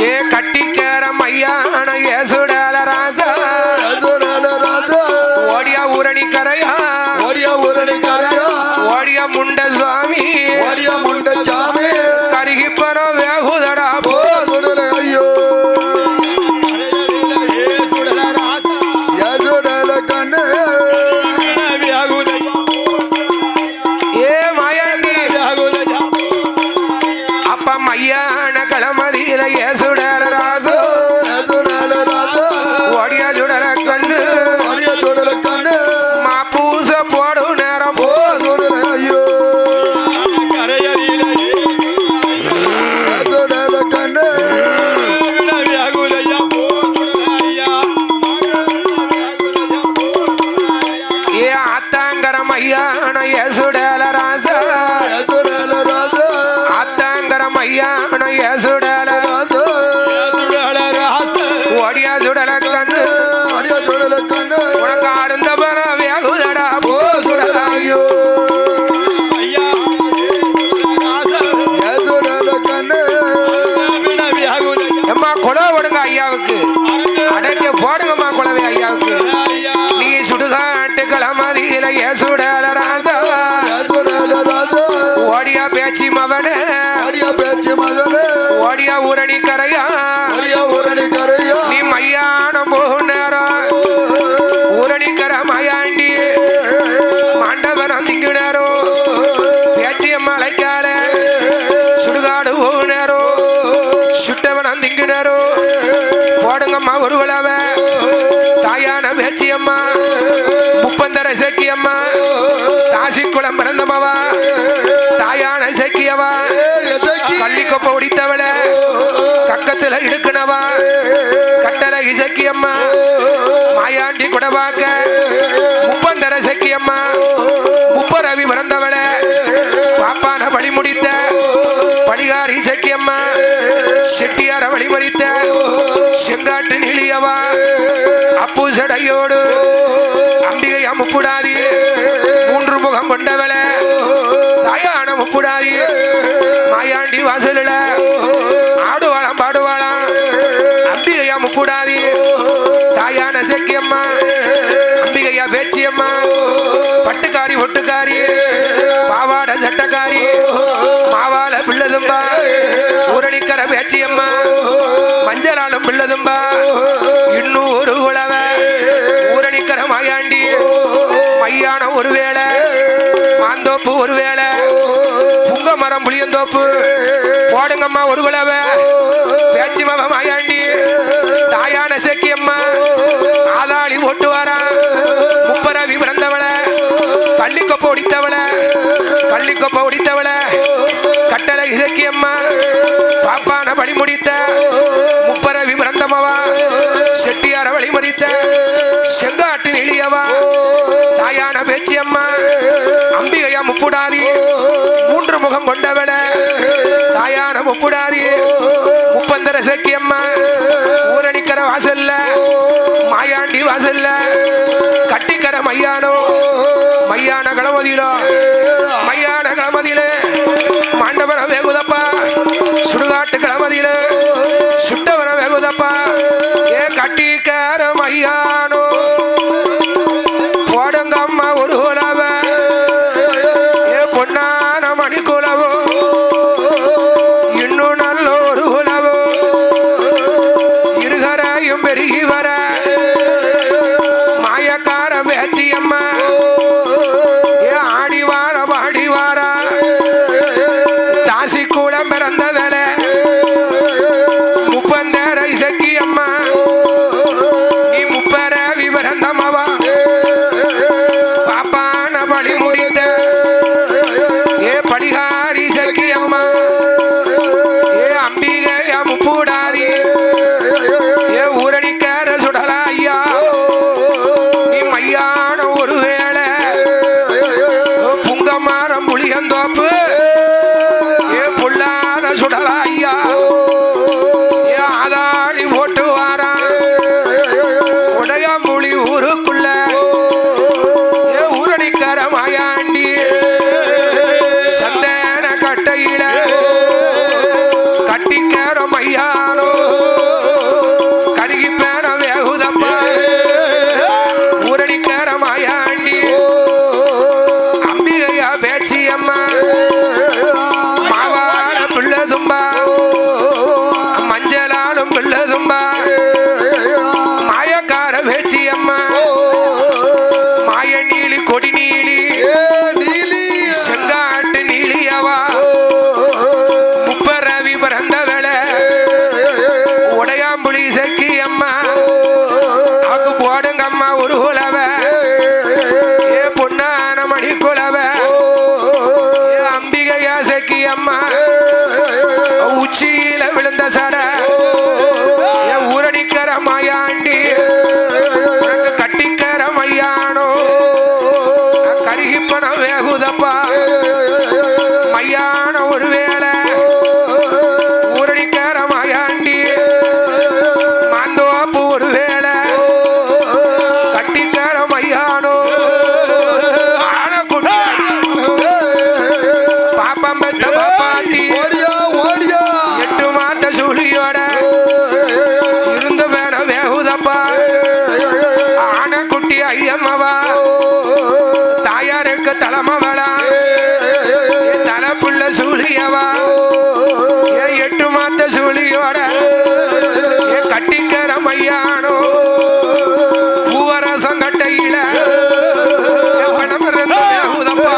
ஏ கட்டிக்கர மையான ஏ சுடல ராசா சுடல ராஜா ஓடிய ஊரணி கரையா ஓடிய ஊரணி கரையா ஓடிய முண்ட சுவாமி ஓடிய முண்ட சாமி கருகிப்பன வேகுதடா போ சுடல ஐயோ சுடல கண்ணு ஏ மாயாண்டி அப்ப மையான களமதியில ஏ சுடல ராசோ சுடல ராஜா ஓடிய சுடல கண்ணு ஓடிய சுடல கண்ணு மாப்பூச போடு நேரம் போ சுடல ஐயோ சுடல கண்ணு ஏ ஆத்தாங்கர மையான ஏ சுடல ராசா சுடல ராஜா ஆத்தாங்கர மையான ஏ சுடல ராஜா ஓடிய சுடல கண்ணு ஓடிய சுடல கண்ணு உனக்கு அருந்த பர வேகுதடா போ சுடல ஐயோ சுடல கண்ணு எம்மா கொலை ஓடுங்க ஐயாவுக்கு அடைக்க போடுங்கம்மா குலவை ஐயாவுக்கு நீ சுடுகாட்டு களமதியில ஏ சுடல ராசா சுடல ராஜா ஓடிய பேச்சி மவனே ஓடிய பேச்சு மகனே ஓடிய ஊரணி கரையா ஓடிய ஊரணி கரையா நீ மையானம் போகும் நேரம் ஊரணி கர மாயாண்டி மாண்டவனம் திங்கு நேரம் பேச்சி மலைக்கால சுடுகாடு போகும் நேரம் சுட்டவனம் திங்கு நேரம் போடுங்கம்மா ஒரு விழாவ தாயான பேச்சி அம்மா முப்பந்தர சேக்கி அம்மா தாசிக்குளம் பிறந்தமவா தாயான சேக்கியவா கள்ளிக்கொப்ப ஒடித்தவள கக்கத்துல இடுக்குனவா கட்டளை இசக்கியம்மா மாயாண்டி குடவாக்க முப்பந்தர சேக்கியம்மா முப்பரவி பிறந்தவள பாப்பான பழி முடித்த பழிகாரி சேக்கியம்மா செட்டியார வழிமறித்த செங்காட்டு நிலியவா அப்பு சடையோடு அம்பிகை முப்புடாதி மூன்று முகம் கொண்டவள தாயான முப்புடாதி மாயாண்டி வாசலில ஆடுவாளாம் பாடுவாளாம் அம்பிகையா முப்புடாதி தாயான செக்கியம்மா அம்பிகையா பேச்சியம்மா பட்டுக்காரி ஒட்டுக்காரி பாவாட சட்டக்காரி மாவால பிள்ளதும்பா ஊரணிக்கர பேச்சியம்மா மஞ்சளாலும் பிள்ளதும்பா இன்னும் ஒரு உழவ ஊரணிக்கர மாயாண்டி மையான ஒரு வேளை மாந்தோப்பு ஒரு வேளை புங்க மரம் புளியந்தோப்பு போடுங்கம்மா ஒரு குலவ பேச்சி மவ மாயாண்டி தாயான சேக்கியம்மா ஆதாளி ஓட்டு வாரா முப்பரவி பிறந்தவள கள்ளிக்கொப்ப ஒடித்தவள கள்ளிக்கொப்ப ஒடித்தவள கட்டளை இசக்கியம்மா பாப்பான பழி முடித்த முப்பரவி பிறந்தமவா செட்டியார வழிமறித்த செங்காட்டு நிலியவா தாயான பேச்சியம்மா அம்பிகையா முப்புடாதி மூன்று முகம் கொண்டவள தாயான முப்புடாதி முப்பந்தர சேக்கியம்மா ஊரணிக்கர வாசல்ல மாயாண்டி வாசல்ல கட்டிக்கர மையான கிளமதியிலோ மையான கிளமதியிலே மண்டபன வேகுதப்பா சுடுகாட்டு கிளமதியில சுட்டவன வேகுதப்பா ஏ கட்டிக்கார மையானோ போடுங்க அம்மா ஒரு குலவ ஏ பொன்னான மணி குலவோ இன்னும் நல்ல ஒரு குலவோ இருகரையும் பெருகி வர மாயக்கார பேச்சி அம்மா ஏ ஆடி வார பாடி வாரா தாசி கூட பிறந்த வேலை முப்பந்தேர இசக்கி அம்மா நீ முப்பரவி பிறந்தம்மாவா பாப்பான பழி முடிந்த ஏ பழிகாரி சக்கி அம்மா ஏ அம்பிகையா முப்பூடாதி ஏ ஊரணிக்கார சுடலா ஐயா நீ மையான ஒரு வேளை புங்கமாரம் புளியந்தோப்பு ஏ புள்ளாத சுடலா ஐயா ஏ ஆதாளி ஓட்டு வாரா உடையாமொழி ஊருக்குள்ள ஏ ஊரணிக்கார மாயாண்டி சந்தேன கட்டையில கட்டிக்கார மையானோ கருகி பேன வேகுதப்பா ஊரணிக்கார மாயாண்டி அம்பிகையா பேச்சி அம்மா மாவான பிள்ளதும்பா மஞ்சளாலும் பிள்ளதும்பா மாயக்கார பேச்சி அம்மா மாய நீலி கொடி நீலி செங்காட்டு நீலியவா முப்பரவி பிறந்த வேலை உடையாம்புலி சக்கி அம்மா அக்கு போடுங்க அம்மா ஒரு குலவ ஏ பொன்னான மணி குலவ ஏ அம்பிகையா சக்கி அம்மா உச்சியில விழுந்த சட ஏ ஊரடிக்கிற மாயாண்டி உனக்கு கட்டிக்கிற மையானோ கருகிப்பணம் வேகுதப்பா மையான ஒரு வேளை ஊரடிக்கிற மாயாண்டி மாந்தோப்பு ஒரு வேளை கட்டிக்கிற மையானோ ஆனக்குட்டி பாப்பம் பெத்த பாப்பாத்தி எட்டு மாத்த சூழியோட இருந்த வேண வேகுதப்பா ஆனக்குட்டி ஐயம்மவா தாயாருக்கு தலைமவளா தலைப்புள்ள சூழியவா ஏ எட்டு மாத்த சூழியோட ஏ கட்டிக்கிற மையானோ பூவரசம் கட்டையில பணம் இருந்த வேகுதப்பா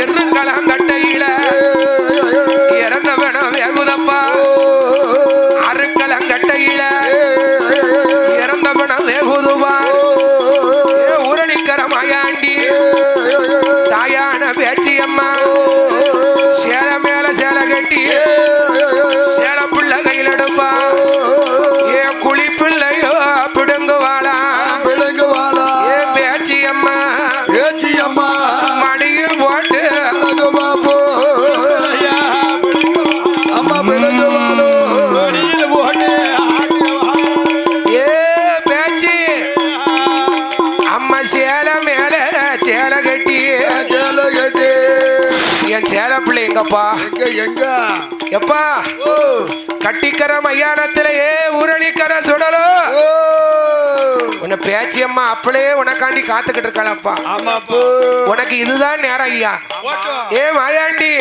எருக்களங்கட்டையில இறந்த வேணம் வேகுதப்பா அருக்களங்கட்டையில இறந்த வேணம் வேகுதுவா ஏ ஊரணிக்கிற மாயாண்டி தாயான பேச்சி அம்மா சேல மேல சேல கட்டி சேல புள்ள கையில் எடுப்பா ஏ குழி பிள்ளையோ பிடுங்குவாளா ஏ பேச்சி அம்மா மடியில் போட்டு ஏ பேச்சி அம்மா சேல மேல சேல கட்டி என் சேல பிள்ளை எங்கப்பா எப்பா கட்டிக்கிற மையானத்துல ஏ ஊரணிக்கிற சுடலோ உன்னை பேச்சி அம்மா அப்பளே உனக்காண்டி காத்துக்கிட்டு இருக்காளப்பா உனக்கு இதுதான் நேரம் ஐயா ஏ மாயாண்டி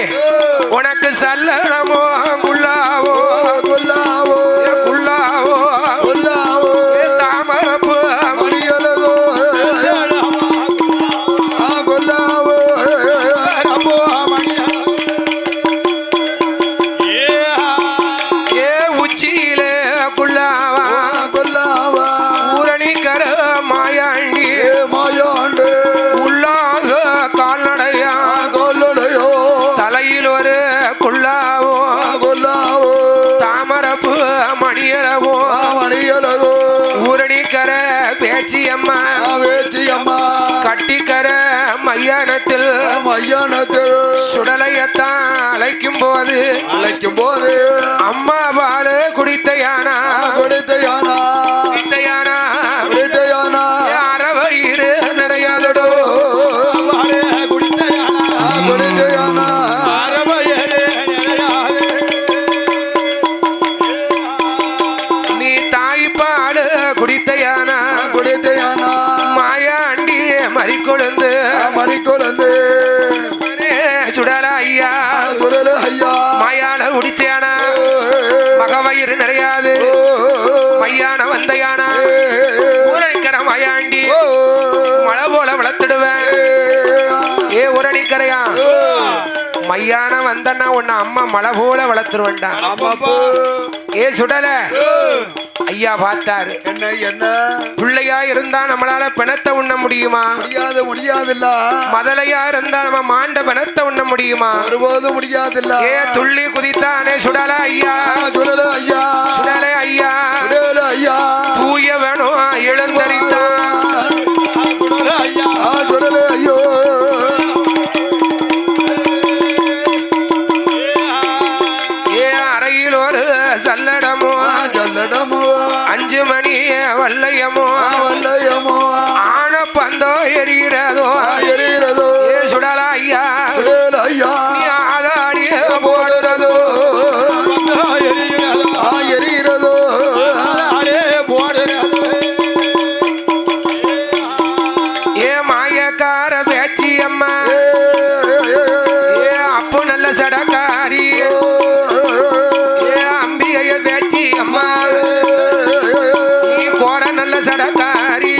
உனக்கு சல்லடமோ குல்லாவோ ஏ குல்லாவோ ஏ தாமரப்பு ஏ உச்சியிலே குல்லாவா ஊரணிக்கிற மாயாண்டி உல்லாத கால்நடையா தலையில் ஒரு குல்லாவோ தாமரப்பு மணியரவோ ஊரணிக்கிற பேச்சி அம்மா கட்டிக்கிற மையானத்தில் சுடலையத்தான் அழைக்கும் போது அம்மா பாரு குடித்தையானா குடித்தையானா அரவயிறு நிறையாதடோ மையானம் வந்தன்னா உன்னை அம்மா மலை போல வளர்த்துருவேன்டா. ஆமாப்போ. ஏ சுடல ஐயா பார்த்தாரு. என்ன என்ன பிள்ளையா இருந்தா நம்மளால பிணத்தை உண்ண முடியுமா? முடியாதுல்ல. மதலையா இருந்தா நம்ம மாண்ட பிணத்தை உண்ண முடியுமா? ஒருபோதும் முடியாதுல்ல. ஏ துள்ளி குதித்தானே சுடல ஐயா. சுடல ஐயா. சுடலை ஐயா. சுடல ஐயா. தூய வேணும் எழுந்தரித்தான். சுடல ஐயோ. ஏ அறையில் ஒரு சல்லடமோ சல்லடமோ 5 மணி வல்லையமோ வல்லையமோ ஆன பந்தோ எரிகிறதோ எரிகிறதோ. ஏ சுடல ஐயா. சுடல ஐயா. ஆதாடிய போடுறதோ எரிகிறதோ. ஏ மாயக்கார பேச்சி அம்மா. ஏ அப்பு நல்ல சடக்காரி. ஏ அம்பிகைய பேச்சி அம்மா. நீ கோர நல்ல சடக்காரி.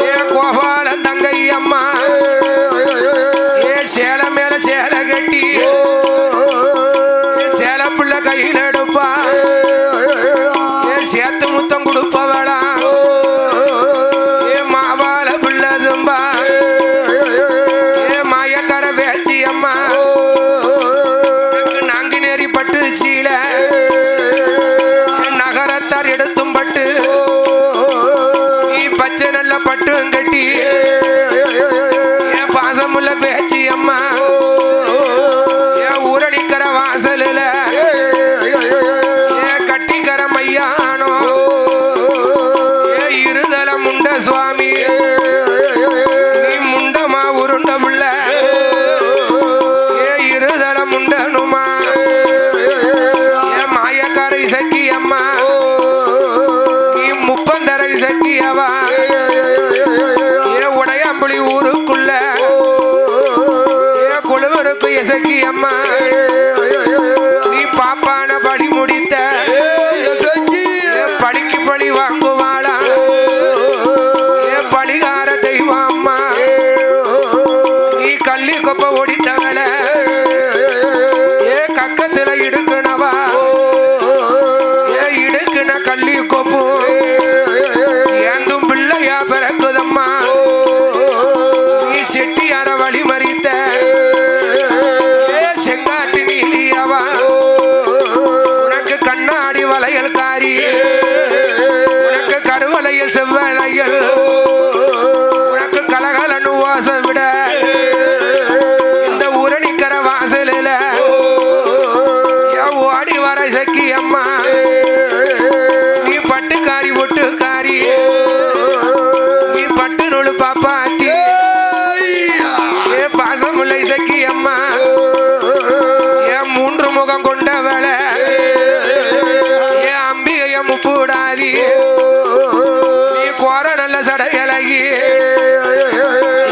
ஏ கோபால தங்கை அம்மா. ஏ சேல மேல சேல கட்டி சேல புள்ள கையில் எடுப்பா. ஏ சேத்து முத்தம் கொடுப்பவளா. ஏ மாவால பிள்ளதும்பா. ஏ மாயக்கார பேச்சி அம்மா. நாங்கு நேரி பட்டு சீல நகரத்தார் எடுத்தும் பட்டு நீ பச்சை நல்ல பட்டும் கட்டி ஏன் பாசமுள்ள பேச்சி அம்மா. ஏன் ஊரணிக்கிற வாசலில் ஏன் கட்டிக்கிற மையானோ. ஏ இருதல முண்ட சுவாமி. நீ முண்டமா உருண்ட புள்ள. ஏ இருதல முண்டனுமா. ஏ மாயக்காரை சக்கி அம்மா. நீ முப்பந்தரை சக்கியவா. ஏ உடையம்புலி ஊருக்குள்ள ஏ குழுவருக்கு இசக்கி அம்மா. நீ பாப்பான படி முடித்த ஏ பழிக்கு பழி வாங்குவாளா. ஏ பழிகார தெய்வம் அம்மா. நீ கள்ளி கொப்ப ஒடித்தவள. ஏ கக்கத்துல இடுக்கணவா. ஏ இடுக்குன கள்ளி கொப்பு ஏந்தும் பிள்ளையா பிறக்குதம்மா. நீ செட்டியார வழி மறித்த ஏ செங்காட்டு நீலியவா. உனக்கு கண்ணாடி வளையல்காரி. உனக்கு கருவளையல் செவ்வளையல். உனக்கு கலகலன்னு வாச விட இந்த ஊரணிக்கிற வாசலில் ஓடி வர சக்கி அம்மா. நீ பட்டுக்காரி ஒட்டுக்காரி. நீ பட்டு நூலு பாப்பாத்தி. ஏ பாசமுல்லை சக்கி அம்மா. ஏன் 3 முகம் கொண்டவள. ஏ அம்பிகைய முப்புடாதி. நீ கோர நல்ல சடையலகி.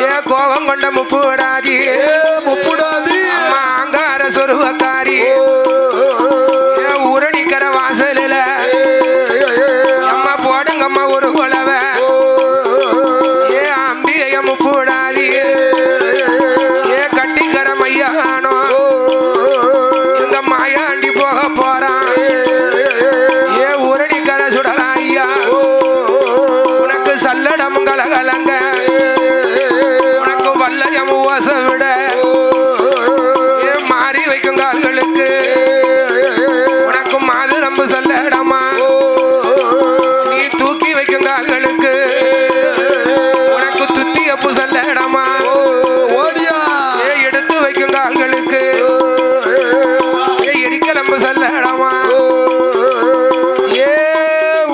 ஏ கோபம் கொண்ட முப்புடாதி. முப்புடாதி. அம்மா அங்கார சொருவக்காரி. ஏ ஊரணிக்கிற வாசலில் அம்மா போடுங்கம்மா ஒரு குலவ. ஏ அம்பிகைய முப்புடாதி. ஏ கட்டிக்கிற மையானோ. இந்த மாயாண்டி போக போறான். ஏ ஊரணிக்கிற சுடலா ஐயா. உனக்கு சல்லடம் கலகலங்க. உனக்கு வல்லயம் ஓச விட. ஏ மாறி வைக்கும் கால்களுக்கு உனக்கு மாதுரம்பு சல்லடமா. நீ தூக்கி வைக்கும் கால்களுக்கு உனக்கு துத்தியப்பு சல்லடமா. ஓடியா. ஏ எடுத்து வைக்கும் கால்களுக்கு ஏ எரிக்கலம்பு சல்லடமா. ஏ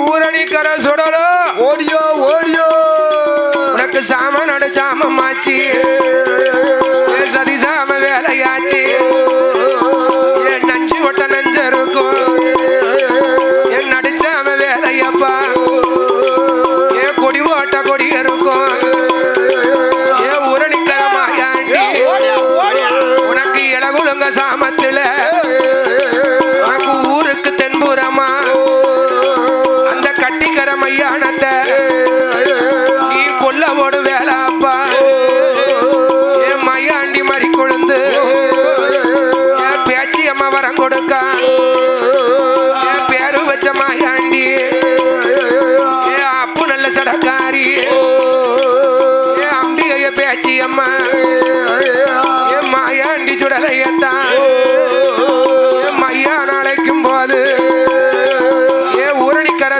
ஊரணிக்கிற சுடலோ. ஓடியோ ஓடியோ. உனக்கு சாமனோட சாமமாச்சு. ஏ சதி சாம வேலையாச்சு. ஏ நஞ்சு ஒட்ட நஞ்சருக்கும். ஏ நடிச்சாம வேலையப்பா. ஏ கொடி ஓட்ட கொடி இருக்கும். ஏ ஊரணிக்கிற மாயாண்டி. உனக்கு இளகுலுங்க சாமத்துல உனக்கு ஊருக்கு தென்புறமா. அந்த கட்டிக்கிற மையானத்தை நீ கொல்ல ஓடு வேலாப்பா.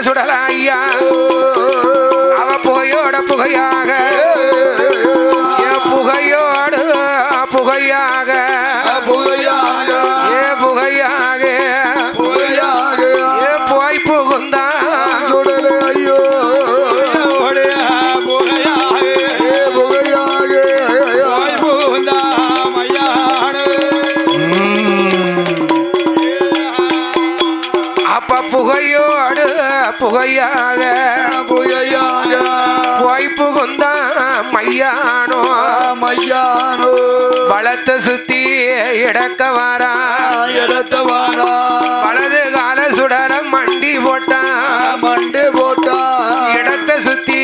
சுடல ஐயா அவ புகையோட புகையாக புகையோடு புகையாக புகையாக புகையாக புகையாக போய் புகுந்தா சுடல ஐயோ புகையாக அப்ப புகையோடு புகையாக புகையாக போய் புகுந்தா மையானோ மையானோ வளத்தை சுத்தி இடக்க வாரா இடத்த வாரா வலது கால சுடர மண்டி போட்டா மண்டே போட்டா இடத்தை சுத்தி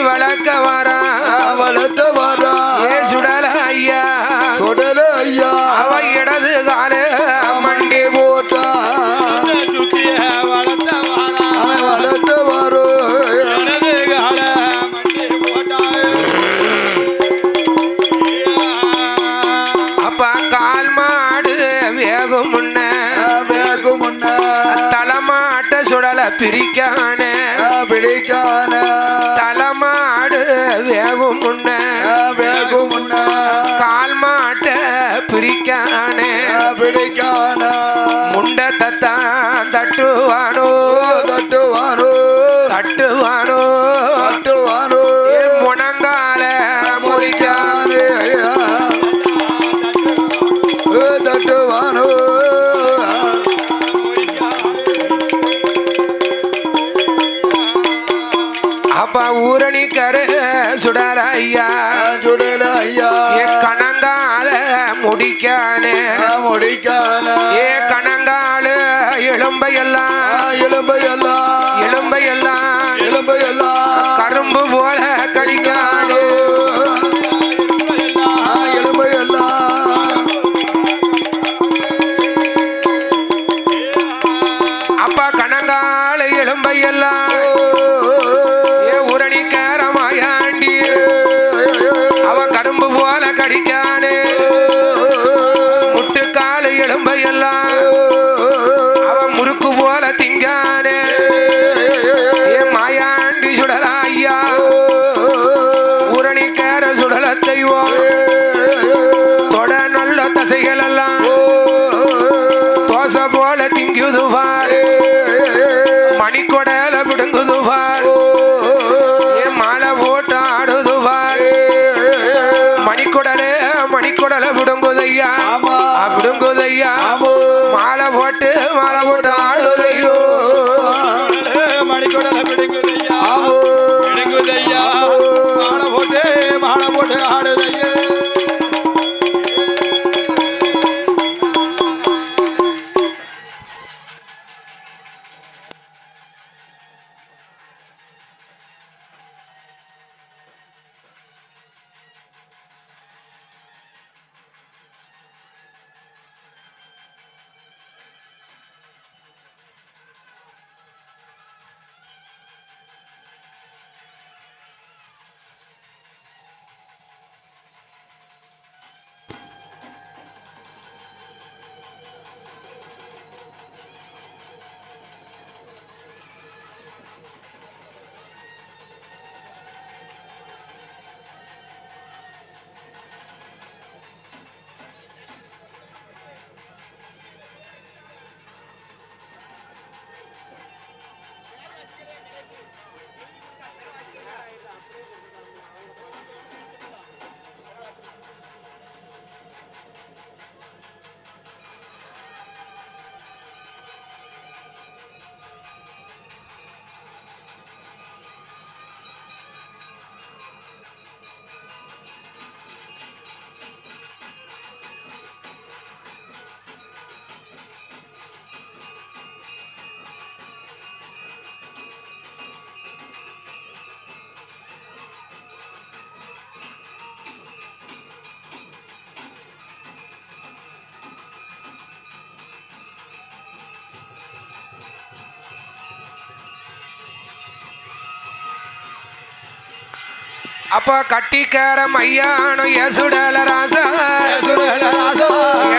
வளர்க்க வாரா வளர்த்த வாரா சுடல ஐயா சுடல ஐயா அவ இடது கால மண்டே போட்டா அவன் வளர்த்த வாரோ அப்ப கால் மாடு வேகும் முன்ன வேகு முன்ன தலைமாட்ட சுடல பிரிக்கானே பிடிக்கான தலைமாடு வேகும் முன்ன வேகு முன்ன கால் மாட்ட பிரிக்கானே பிடிக்கான முண்ட தத்தான் தட்டுவானோ தட்டுவாரோ தட்டுவானோ தட்டுவாரோ முனங்கால முறிக்கானே தட்டுவாரோ அப்ப ஊரணி கரு சுடல ஐயா சுடல ஐயா கணங்கால முடிக்கானே முடிக்கான கணங்கால எலும்பையெல்லாம் எலும்பையெல்லாம் எலும்பையெல்லாம் எலும்பையெல்லாம் கரும்பு போல கடிக்கானே எலும்பையெல்லாம் அப்பா கணங்கால எலும்பையெல்லாம் உரணிக்காரமாயாண்டி அவ கரும்பு போல கடிக்கானே முட்டுக்கால எலும்பையெல்லாம் அவ முறுக்கு போல திங்கானே மாயாண்டி சுடல ஐயா உரணிக்கார சுடல தெய்வம் தொட நல்ல தசைகள் எல்லாம் தோசை போல திங்குதுவார் மணிக்கொடல விடுங்குதுவார் மாலை போட்டு ஆடுதுவார் மணிக்கொடல விடுங்குதையா விடுங்குதையா மாலை போட்டு ஆடுதையோ அப்ப கட்டிக்கார மையானோ எசுடல ராசா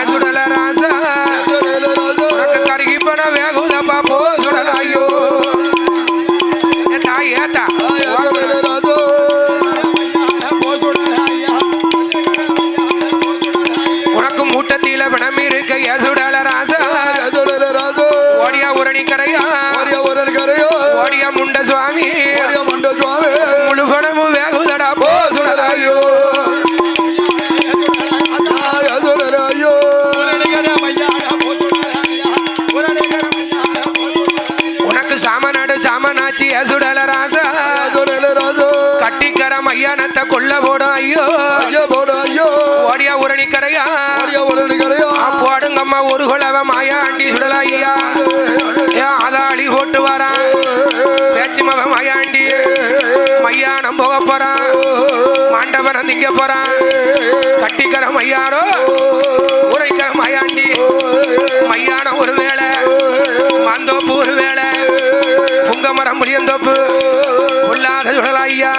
எசுடல ராசா கருகி பட வேகுதப்பா போ சுடல ஐயோ கணத்தை கொல்ல போடும் ஐயோ ஐயோ போடு ஐயோ ஓடியா உரணி கரையா ஓடியா ஒரு கரையோ போடுங்கம்மா ஒரு குலவ மாயாண்டி சுடலா ஐயா அதாளி போட்டு வரான் பேச்சு மவ மாயாண்டி மையானம் போக போறான் மாண்டவனம் திங்க போறான் கட்டிக்கிற மையாரோ உரைக்கிற மாயாண்டி மையானம் ஒரு வேளை மாந்தோப்பு ஒரு வேளை புங்க மரம் புளியந்தோப்பு கொள்ளாத சுடலா ஐயா